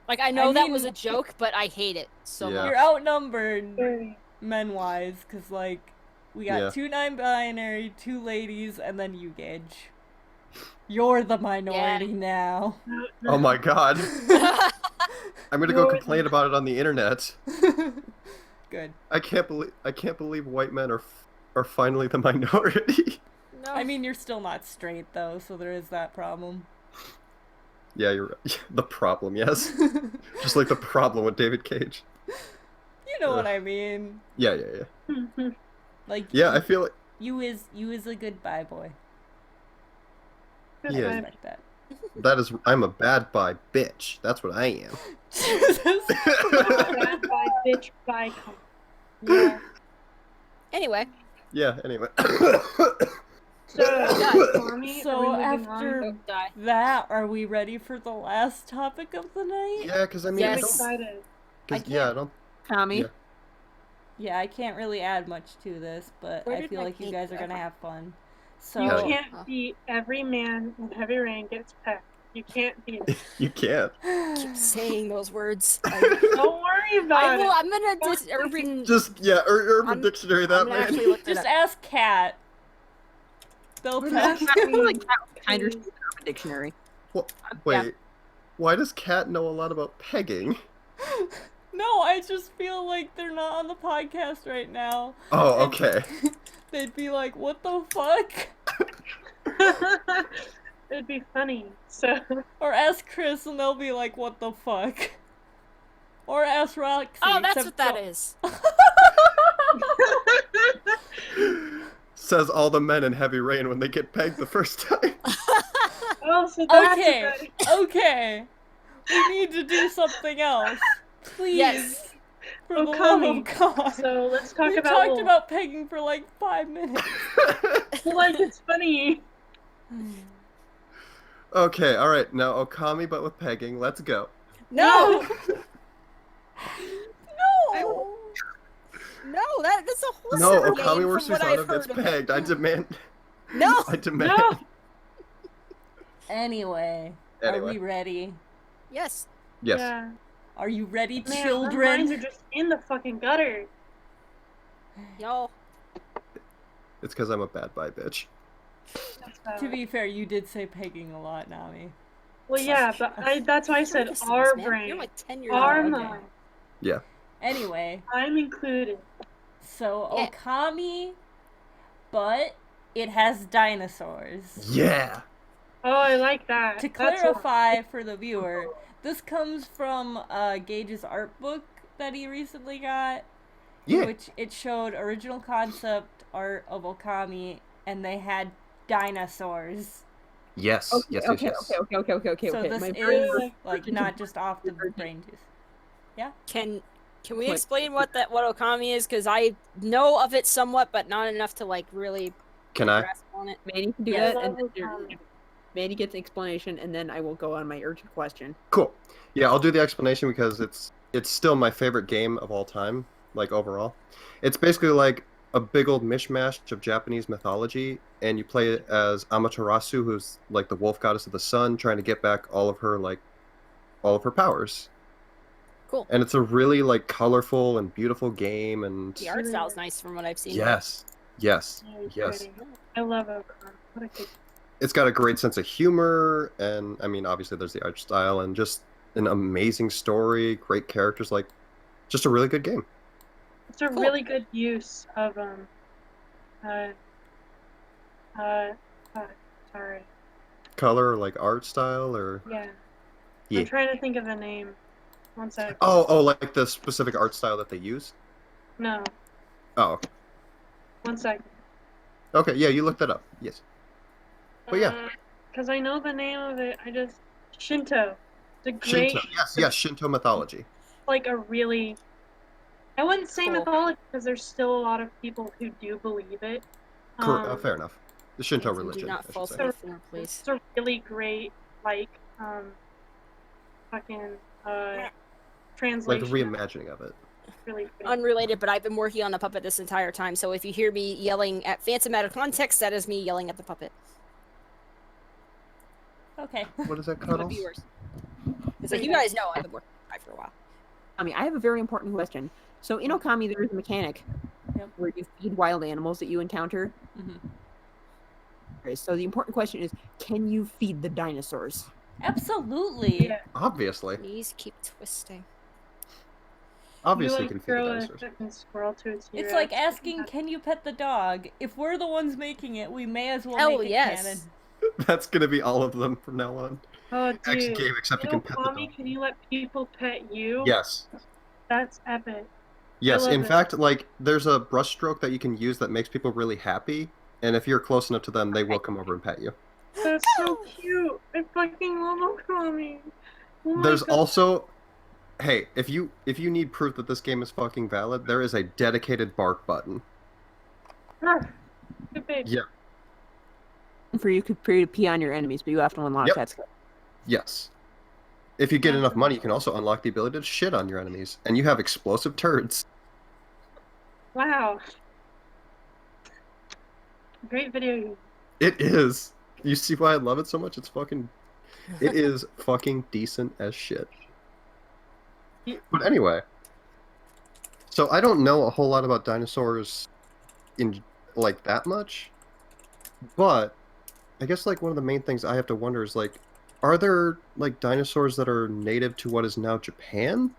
Like, I know that mean- was a joke, but I hate it so Yeah. much. You're outnumbered Very- men-wise, because, like, we got Yeah. 2 non-binary, 2 ladies, and then you, Gage. You're the minority now. no, Oh my god. I'm gonna go You're complain about it on the internet. Good. I can't believe white men are finally the minority. No. I mean, you're still not straight, though, so there is that problem. Yeah, you're right. The problem, yes. Just like the problem with David Cage. You know what I mean. Yeah. Like, Yeah, I feel like you is a good bye boy. Good Yeah. vibe. Respect that. I'm a bad bi bitch. That's what I am. Jesus. Bad bye, bitch, bye, cunt. Yeah. Anyway, Yeah, anyway. So, Tommy, So are we moving after- on? don't die. That, are we ready for the last topic of the night? Yeah, because I mean, Yes. I'm I don't. excited. 'Cause, I yeah, I can't- don't. Tommy. Yeah. Yeah, I can't really add much to this, but Where I did feel my like you cake guys are go? gonna have fun. So, You Hell can't beat every man in Heavyrain gets pecked. You can't beat it. You can't. Keep saying those words. Don't worry about it. I'm gonna just Urban. Just Urban I'm- Dictionary I'm that gonna man. actually look it just up. ask Kat. They'll We're tell not- you. I feel like that was kind of a dictionary. Wait, why does Kat know a lot about pegging? No, I just feel like they're not on the podcast right now. Oh, And okay. They'd be like, what the fuck? It'd be funny. So, Or ask Chris and they'll be like, what the fuck? Or ask Roxy. Oh, that's except what that Ro- is. Says all the men in Heavyrain when they get pegged the first time. oh, so that's Okay, good. okay. We need to do something else. Please. Yes. For the Okami. love of God. So let's talk we about. talked Wolf. about pegging for like 5 minutes. Like it's funny. Okay, alright, now Okami but with pegging, let's go. No, No! no, that's a whole No, separate Okami game where from what I've Susanoo gets heard of. pegged. I demand. No, I demand. No. Anyway, are Anyway. we ready? yes. Yes. Yeah. Are you ready, Man, our minds are children? just in the fucking gutter. Yo, It's because I'm a bad bi bitch. That's bad. To be fair, you did say pegging a lot, Nami. Well, yeah, but that's why I said Focus on our this, man. brain, You're like 10 years our old. okay. mind. Anyway, I'm included. so Yeah. Okami, but it has dinosaurs. Yeah. Oh, I like that. To That's clarify for the viewer, this comes from Gage's art book that he recently got, in Yeah. which it showed original concept art of Okami, and they had dinosaurs. Yes. Okay, Yes. okay, Yes. okay. So this My is brain like virgin not to- just off the virgin. brain juice. Can we What? explain what Okami is? Because I know of it somewhat, but not enough to like really Can I? grasp on it. Manny can do Yeah. that, and then Okami. Manny gets an explanation, and then I will go on my urgent question. Cool. Yeah, I'll do the explanation because it's still my favorite game of all time, like overall. It's basically like a big old mishmash of Japanese mythology, and you play it as Amaterasu, who's like the wolf goddess of the sun, trying to get back all of her powers. Cool. And it's a really like colorful and beautiful game, and The art style's nice from what I've seen. yes, yes, Yeah, it's yes. pretty. I love Okami. What a good. It's got a great sense of humor, and I mean, obviously, there's the art style, and just an amazing story, great characters, like, just a really good game. It's a Cool. really good use of sorry. Color, like art style, or Yeah. Yeah. I'm trying to think of the name. One sec. oh, like the specific art style that they use. No. Oh, okay. One sec. Okay, yeah, you looked that up. Yes. But yeah. Because I know the name of it. Shinto. It's a great, Shinto. Yes, Shinto mythology. like a really. I wouldn't say Cool. mythology because there's still a lot of people who do believe it. Fair enough. The Shinto Nathan, religion, do not I should false say. me for, please. It's a really great, like, fucking, Like translation. the reimagining of it. Really pretty. Unrelated, but I've been working on the puppet this entire time, so if you hear me yelling at Phantom out of context, that is me yelling at the puppet. Okay. What is that, For the Cuddles? viewers. It's like, you guys know I've been working on it for a while. I mean, I have a very important question. So in Okami, there is a mechanic Yep. where you feed wild animals that you encounter. Mhm. Okay, so the important question is, can you feed the dinosaurs? Absolutely. Yeah. Obviously. Knees keep twisting. Obviously you you can like feed the throw a dinosaurs. fucking squirrel to its It's like asking, can you pet the dog? If we're the ones making it, we may as well Hell make it yes. canon. That's gonna be all of them from now on. Oh, X dude. game, except you In can pet the Okami, dog. can you let people pet you? Yes. That's epic. Yes, love in it. fact, like, there's a brushstroke that you can use that makes people really happy, and if you're close enough to them, they will come over and pet you. That's so cute. I fucking love Okami. Oh my There's God. also... Hey, if you need proof that this game is fucking valid, there is a dedicated bark button. Ah, good babe. Yeah. For you to pee on your enemies, but you have to unlock Yep. that skill. Yes. If you get enough money, you can also unlock the ability to shit on your enemies, and you have explosive turds. Wow. Great video game. It is. You see why I love it so much? It's fucking... It is fucking decent as shit. But anyway, so I don't know a whole lot about dinosaurs in like that much, but I guess like one of the main things I have to wonder is like, are there like dinosaurs that are native to what is now Japan?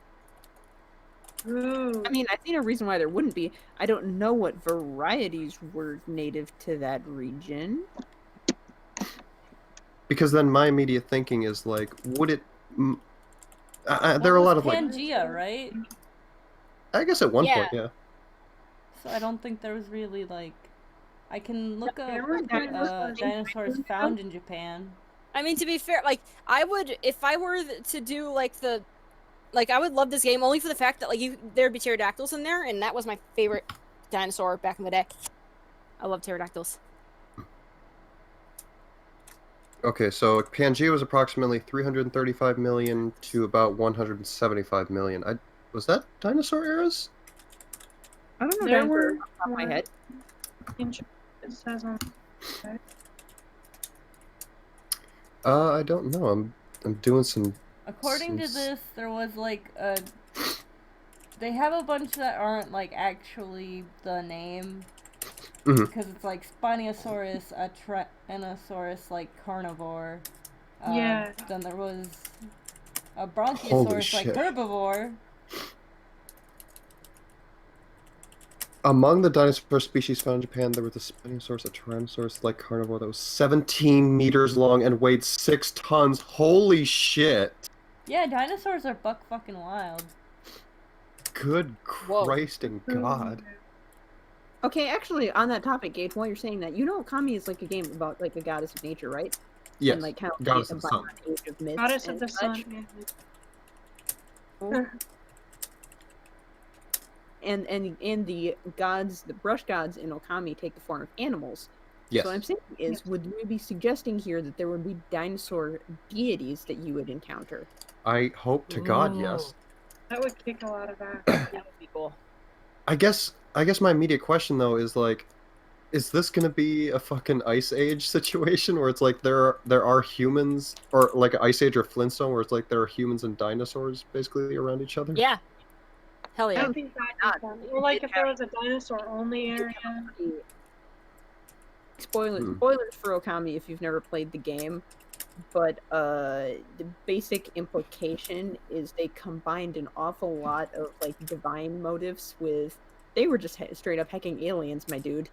Ooh. I mean, I see no reason why there wouldn't be. I don't know what varieties were native to that region. Because then my immediate thinking is like, would it? There are a Well, lot it of was like, Pangea, right? I guess at one point, yeah. So I don't think there was really like. I can look There up were dinosaurs. dinosaurs found in Japan. I mean, to be fair, like, I would, if I were to do, like, I would love this game only for the fact that, like, there'd be pterodactyls in there, and that was my favorite dinosaur back in the day. I love pterodactyls. Okay, so Pangea was approximately 335 million to about 175 million. Was that dinosaur eras? I don't know There dinosaurs were off the top of my head. It says on. I don't know. I'm doing some. According to this, there was like a. They have a bunch that aren't like actually the name. Mhm. Because it's like Spinosaurus, a Tyrannosaurus, like carnivore. Yeah. Then there was a Holy Bronchiosaurus, like shit. herbivore. Among the dinosaur species found in Japan, there was a Spinosaurus, a Tyrannosaurus-like carnivore that was 17 meters long and weighed 6 tons. Holy shit! Yeah, dinosaurs are buck fucking wild. Good Whoa. Christ and God. Okay, actually, on that topic, Gage, while you're saying that, you know Okami is like a game about like a goddess of nature, right? Yes, And like kind of goddess a of the sun. age of myths Goddess and of the such. sun. And the gods, the brush gods in Okami take the form of animals. Yes. So what I'm saying is, would we be suggesting here that there would be dinosaur deities that you would encounter? I hope to God, yes. That would kick a lot of ass. That would be cool. I guess my immediate question though is like, is this gonna be a fucking Ice Age situation where it's like there are humans, or like an Ice Age or Flintstone where it's like there are humans and dinosaurs basically around each other? Yeah. Hell I yeah. think that'd be fun. Or like if there was a dinosaur only area. Spoilers for Okami if you've never played the game, but the basic implication is they combined an awful lot of like divine motives with. They were just straight up hecking aliens, my dude.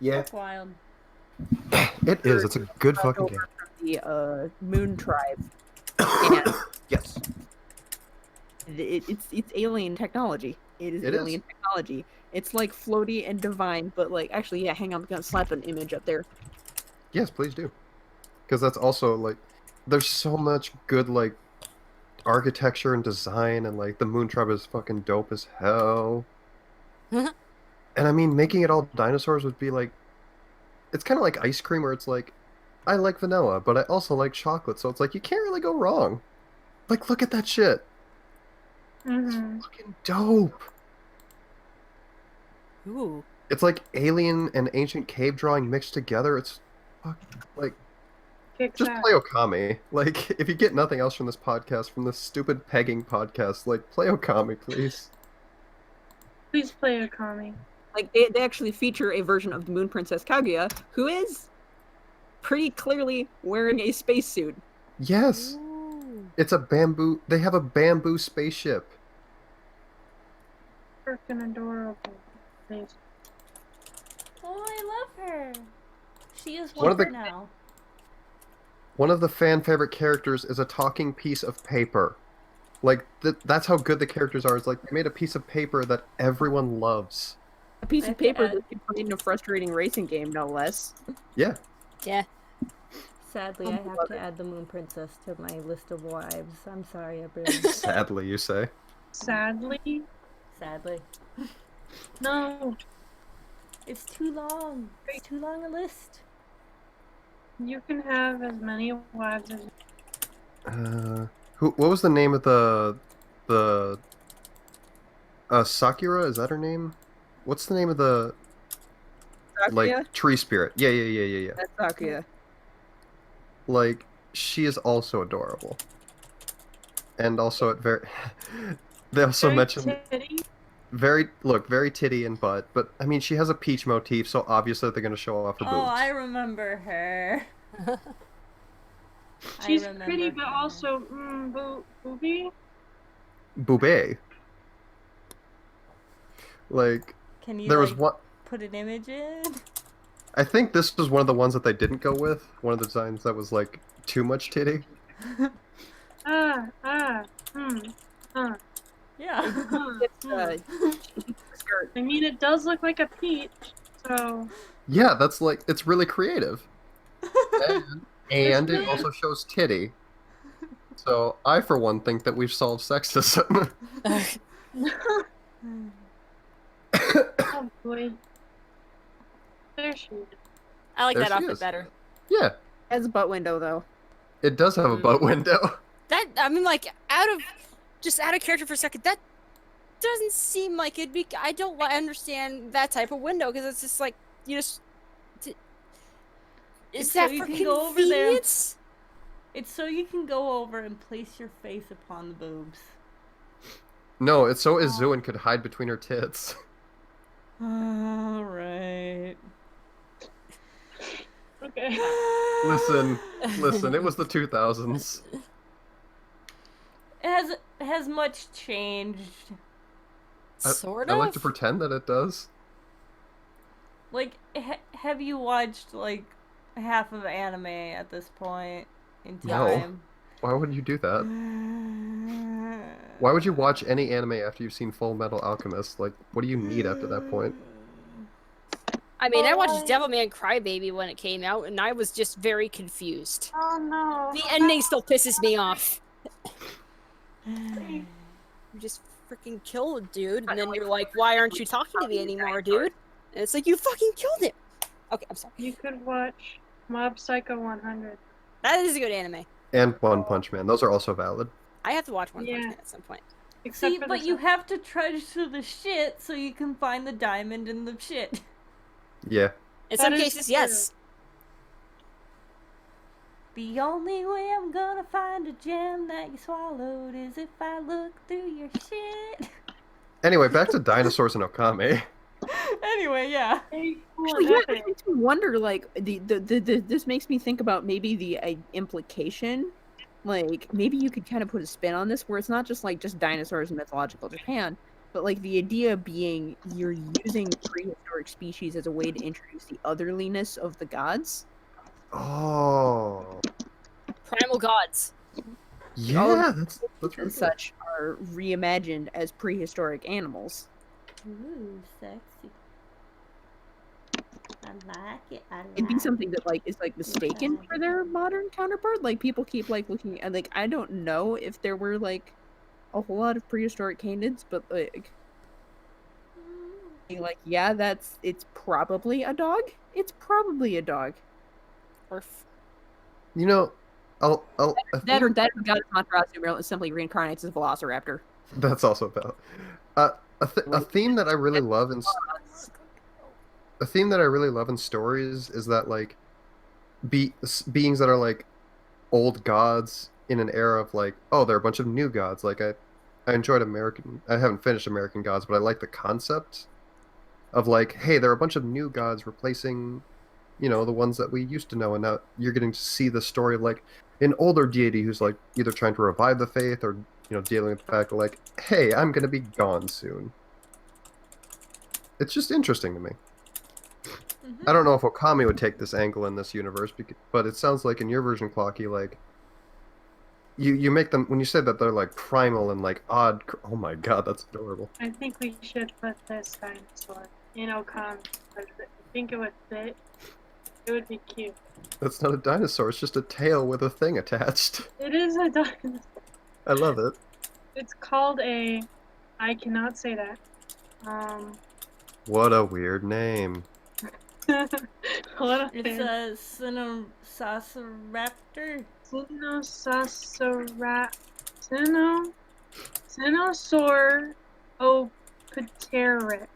Yeah, Buck wild. it is. It's a good fucking game. The Moon Tribe. And Yes. it's alien technology. It is It is. alien technology. It's like floaty and divine, but like actually, yeah. Hang on, I'm gonna slap an image up there. Yes, please do. Because that's also like, there's so much good like architecture and design, and like the Moon Tribe is fucking dope as hell. And I mean, making it all dinosaurs would be like, it's kind of like ice cream where it's like, I like vanilla, but I also like chocolate, so it's like, you can't really go wrong. Like, look at that shit. Mm-hmm. Fucking dope. Ooh. It's like alien and ancient cave drawing mixed together. It's like, Kicks just ass. play Okami. Like, if you get nothing else from this podcast, from this stupid pegging podcast, like, play Okami, please. Please play Okami. Like, they actually feature a version of the Moon Princess Kaguya, who is pretty clearly wearing a spacesuit. Yes. Ooh. It's a bamboo. They have a bamboo spaceship. Freaking adorable. Please. Oh, I love her. She is One of the- one now. One of the fan favorite characters is a talking piece of paper. Like, that's how good the characters are. It's like they made a piece of paper that everyone loves. A piece I of have to paper add- that you put in a frustrating racing game, no less. Yeah. Yeah. Sadly, I have love to it. add the Moon Princess to my list of wives. I'm sorry, everyone. Sadly, you say. Sadly, Sadly. no. It's too long. It's too long a list. You can have as many wives as What was the name of the Sakura? Is that her name? What's the name of the Sakuya? like tree spirit? Yeah. That's Sakuya. Like, she is also adorable. And also at very they also very mentioned titty. very titty and butt, but I mean she has a peach motif, so obviously they're gonna show off her boobs. Oh, I remember her. She's I remember pretty, but her. also booby. Boobay. Like, Can you there was like, one. put an image in? I think this was one of the ones that they didn't go with. One of the designs that was like too much titty. Yeah. It's, skirt. I mean, it does look like a peach, so Yeah, that's like it's really creative. And it also shows titty. So I, for one, think that we've solved sexism. oh boy. There she is. I like There that she outfit is. better. Yeah, Has a butt window, though. it does have a boat window. That I mean, like out of character for a second. That doesn't seem like it'd be. I don't understand that type of window because it's just like you just. Is It's that so you for can go over there. convenience? It's so you can go over and place your face upon the boobs. No, it's so Izuin could hide between her tits. Alright. Okay. Listen, it was the 2000s. Has much changed. Sort I of. like to pretend that it does. Like, have you watched, like, half of anime at this point in No. time? Why would you do that? Why would you watch any anime after you've seen Full Metal Alchemist? Like, what do you need after that point? I mean, I watched Devilman Crybaby when it came out, and I was just very confused. Oh no. The ending still pisses me off. You just freaking killed a dude, and then you're like, why aren't you talking to me anymore, dude? And it's like, you fucking killed him! Okay, I'm sorry. You could watch Mob Psycho 100. That is a good anime. And One Punch Man. Those are also valid. I have to watch One Punch Yeah. Man at some point. Except See, for but the you have to trudge through the shit so you can find the diamond in the shit. Yeah. In That some is cases, true. yes. The only way I'm gonna find a gem that you swallowed is if I look through your shit. Anyway, back to dinosaurs and Okami. Anyway, yeah. Very cool Actually, and yeah, epic. it makes me wonder. Like, this makes me think about maybe the implication. Like, maybe you could kind of put a spin on this, where it's not just like just dinosaurs in mythological Japan, but like the idea being you're using prehistoric species as a way to introduce the otherliness of the gods. Oh. Primal gods. Yeah, that's And really such are reimagined as prehistoric animals. Ooh, sexy. I like it. I like It'd be it. something that like is like mistaken for their modern counterpart. Like people keep like looking at like I don't know if there were like a whole lot of prehistoric canids, but like Like, yeah, it's probably a dog. It's probably a dog. Or You know, a That or theme that God Contrast simply reincarnates as a Velociraptor. that's also valid. A theme that I really love in a theme that I really love in stories is that like beings that are like old gods in an era of like, oh, there are a bunch of new gods. Like I enjoyed American. I haven't finished American Gods, but I like the concept of like, hey, there are a bunch of new gods replacing, the ones that we used to know, and now you're getting to see the story of like an older deity who's like either trying to revive the faith or dealing with the fact of like, hey, I'm gonna be gone soon. It's just interesting to me. I don't know if Okami would take this angle in this universe, but it sounds like in your version, Clocky, like you make them when you said that they're like primal and like odd. Oh my god, that's adorable. I think we should put this dinosaur in Okami. I think it would fit. It would be cute. That's not a dinosaur. It's just a tail with a thing attached. It is a dinosaur. I love it. It's called a. I cannot say that. What a weird name. What a It's a Sinosauropter. Sinosaur opterit.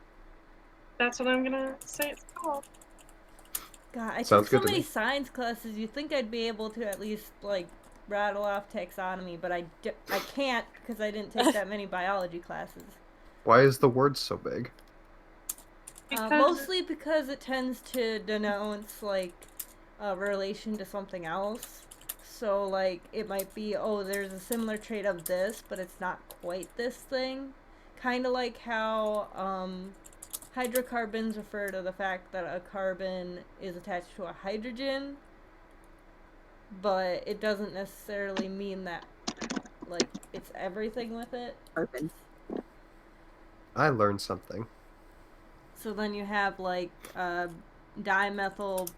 That's what I'm gonna say it's called. God, I Sounds took so good to many me. science classes. You'd think I'd be able to at least like rattle off taxonomy, but I can't because I didn't take that many biology classes. Why is the word so big? Mostly because it tends to denounce like a relation to something else. So like it might be, oh, there's a similar trait of this, but it's not quite this thing. Kind of like how hydrocarbons refer to the fact that a carbon is attached to a hydrogen, but it doesn't necessarily mean that like it's everything with it. Carbon. I learned something. So then you have like dimethyl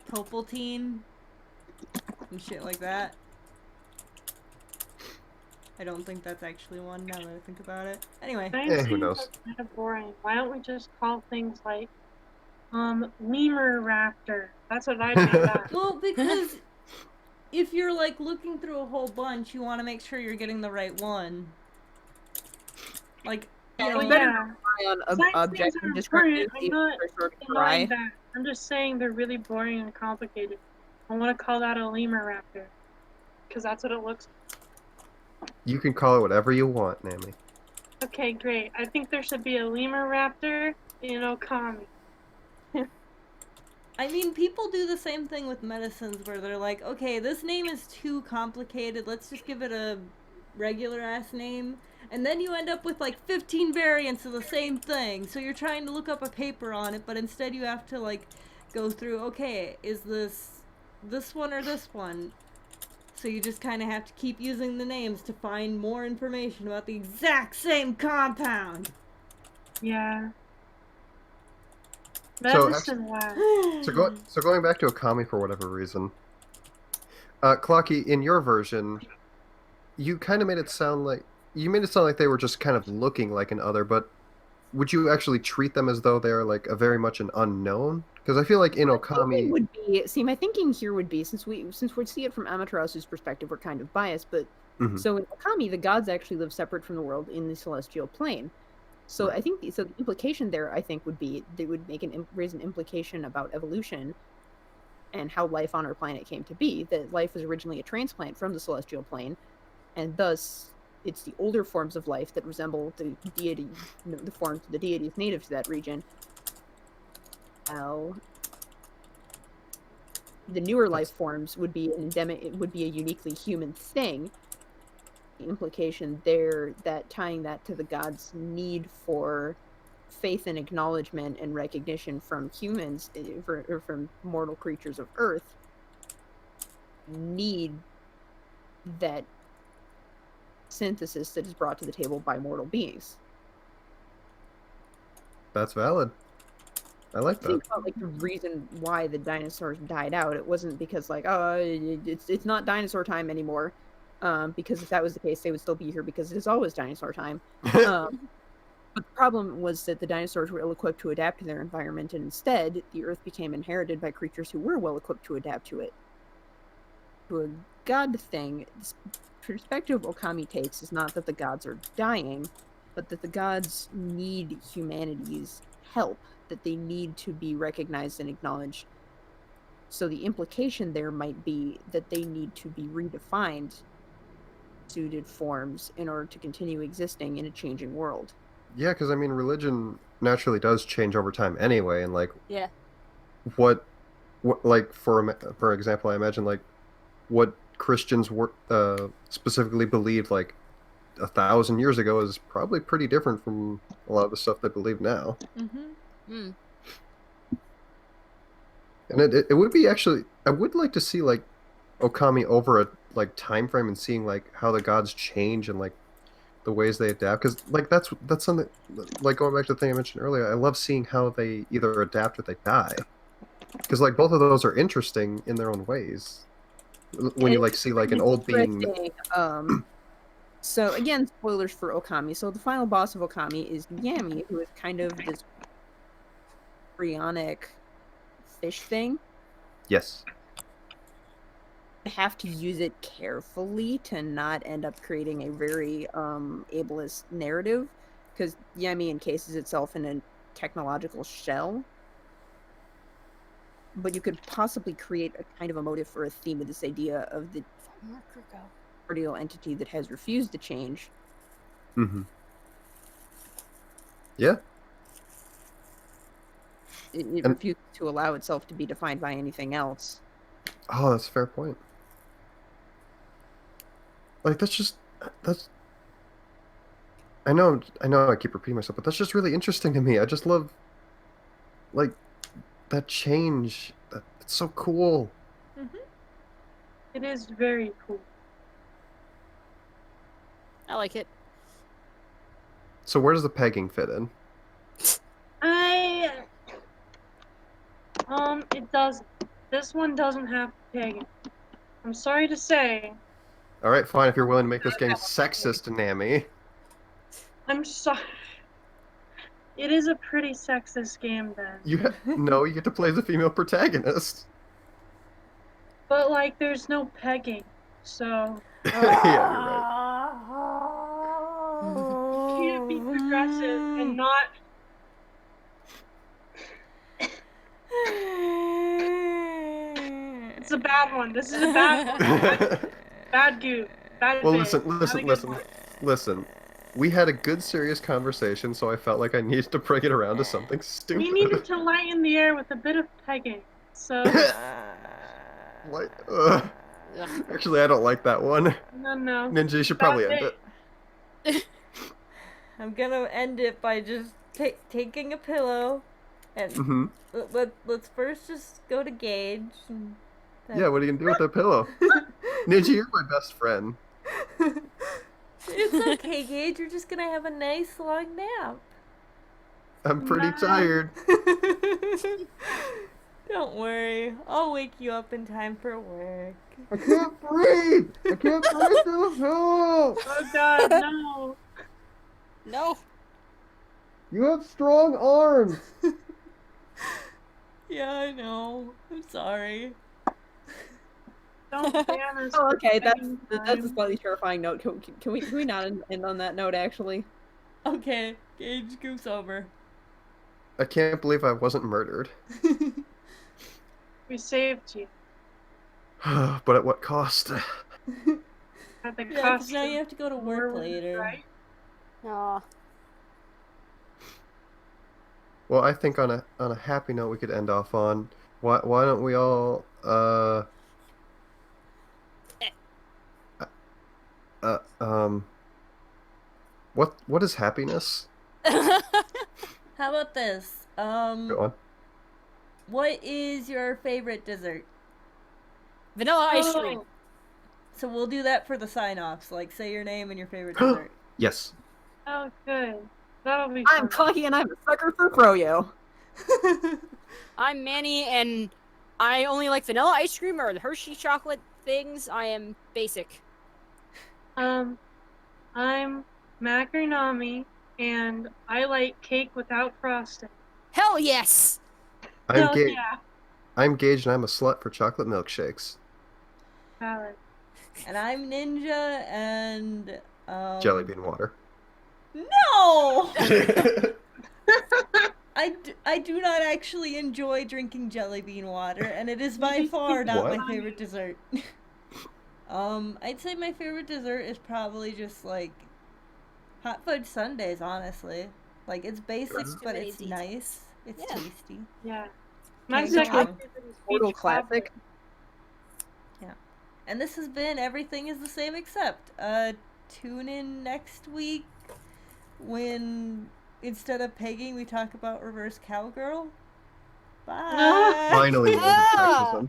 propylene and shit like that. I don't think that's actually one now that I think about it. Anyway. Who knows? That's kind of boring. Why don't we just call things like lemur raptor? That's what I'd make that. Well, because if you're like looking through a whole bunch, you want to make sure you're getting the right one. Like, you know, Yeah. On Science objective things are descriptive, important. I'm not sort of denying dry. that. I'm just saying they're really boring and complicated. I want to call that a lemur raptor. Because that's what it looks like. You can call it whatever you want, Nami. Okay, great. I think there should be a lemur raptor in Okami. I mean, people do the same thing with medicines where they're like, okay, this name is too complicated, let's just give it a regular ass name. And then you end up with like 15 variants of the same thing. So you're trying to look up a paper on it, but instead you have to like go through, okay, is this one or this one? So you just kind of have to keep using the names to find more information about the exact same compound. Yeah. So Medicine lab. So going back to Okami for whatever reason, Clocky, in your version, you kind of made it sound like they were just kind of looking like an other, but would you actually treat them as though they are like a very much an unknown? Because I feel like in Okami would be, see, my thinking here would be, since we see it from Amaterasu's perspective, we're kind of biased, but so in Okami, the gods actually live separate from the world in the celestial plane. So I think the implication there, I think, would be they would raise an implication about evolution and how life on our planet came to be. That life was originally a transplant from the celestial plane, and thus it's the older forms of life that resemble the deity, the forms of the deities native to that region. Now, the newer life forms would be an endemic. It would be a uniquely human thing. The implication there, that tying that to the gods' need for faith and acknowledgement and recognition from humans, or from mortal creatures of Earth, need that synthesis that is brought to the table by mortal beings. that's valid. I like that. Think about like the reason why the dinosaurs died out. It wasn't because like, oh, it's not dinosaur time anymore. Because if that was the case, they would still be here because it is always dinosaur time. But the problem was that the dinosaurs were ill-equipped to adapt to their environment, and instead, the Earth became inherited by creatures who were well-equipped to adapt to it. To a god thing, this perspective Okami takes is not that the gods are dying, but that the gods need humanity's help, that they need to be recognized and acknowledged. So the implication there might be that they need to be redefined, suited forms, in order to continue existing in a changing world. Yeah, because I mean, religion naturally does change over time anyway, and like, Yeah. what like for example, I imagine like what Christians were specifically believed like 1,000 years ago is probably pretty different from a lot of the stuff they believe now. Mm-hmm. And it would be actually, I would like to see like Okami over a like time frame and seeing like how the gods change and like the ways they adapt, because like that's something like going back to the thing I mentioned earlier. I love seeing how they either adapt or they die, because like both of those are interesting in their own ways. When you like see like an old being. So again, spoilers for Okami. So the final boss of Okami is Yami, who is kind of this embryonic fish thing. Yes. You have to use it carefully to not end up creating a very ableist narrative, because Yami encases itself in a technological shell. But you could possibly create a kind of a motive for a theme with this idea of the primordial entity that has refused to change. Mm-hmm. Yeah. It refuses to allow itself to be defined by anything else. Oh, that's a fair point. Like that's I know I keep repeating myself, but that's just really interesting to me. I just love like that change. It's so cool. Mm-hmm. It is very cool. I like it. So where does the pegging fit in? It doesn't. This one doesn't have pegging. I'm sorry to say. All right, fine. If you're willing to make this game sexist, Nami. I'm sorry. It is a pretty sexist game then. No, you get to play as a female protagonist. But like, there's no pegging, so Yeah, you're right. you can't be progressive and not. It's a bad one. This is a bad one. Bad goop. Bad Well, bit. listen. We had a good, serious conversation, so I felt like I needed to bring it around to something stupid. We needed to lighten the air with a bit of pegging. So. What? Actually, I don't like that one. No. Ninja, you should probably end it. I'm gonna end it by just taking a pillow and let's first just go to Gage. And yeah, what are you gonna do with that pillow? Ninja, you're my best friend. It's okay, Gage. You're just gonna have a nice long nap. I'm pretty tired. Don't worry. I'll wake you up in time for work. I can't breathe! I can't breathe through the pillow! Oh god, no. No. You have strong arms! Yeah, I know. I'm sorry. Don't ban us. Oh, okay, that's for a slightly terrifying note. Can we not end on that note, actually? Okay, Gage, goose over. I can't believe I wasn't murdered. We saved you. But at what cost? At the Yeah, 'cause cost now of you have to go to work war, later. right? Aw. Well, I think on a happy note we could end off on. Why don't we all what is happiness? How about this? Go on. What is your favorite dessert? Vanilla ice cream. So we'll do that for the sign-offs. Like, say your name and your favorite dessert. Yes. Oh, good. That'll be I'm fun. Clucky and I'm a sucker for froyo. I'm Manny, and I only like vanilla ice cream or the Hershey chocolate things. I am basic. I'm Macronami, and I like cake without frosting. Hell yes. I'm Hell yeah. I'm Gage, and I'm a slut for chocolate milkshakes. Valid. And I'm Ninja, and Jelly bean water. No! I do not actually enjoy drinking jelly bean water, and it is by far not What? my favorite dessert. I'd say my favorite dessert is probably just like hot fudge sundaes, honestly. Like it's basic, Too but many it's details. nice. It's Yeah. tasty. Yeah. My Can't second go wrong. favorite is Total peach cobbler. classic. And this has been Everything is the Same Except. Tune in next week when instead of pegging we talk about reverse cowgirl. Bye. Finally, Ah! sexism.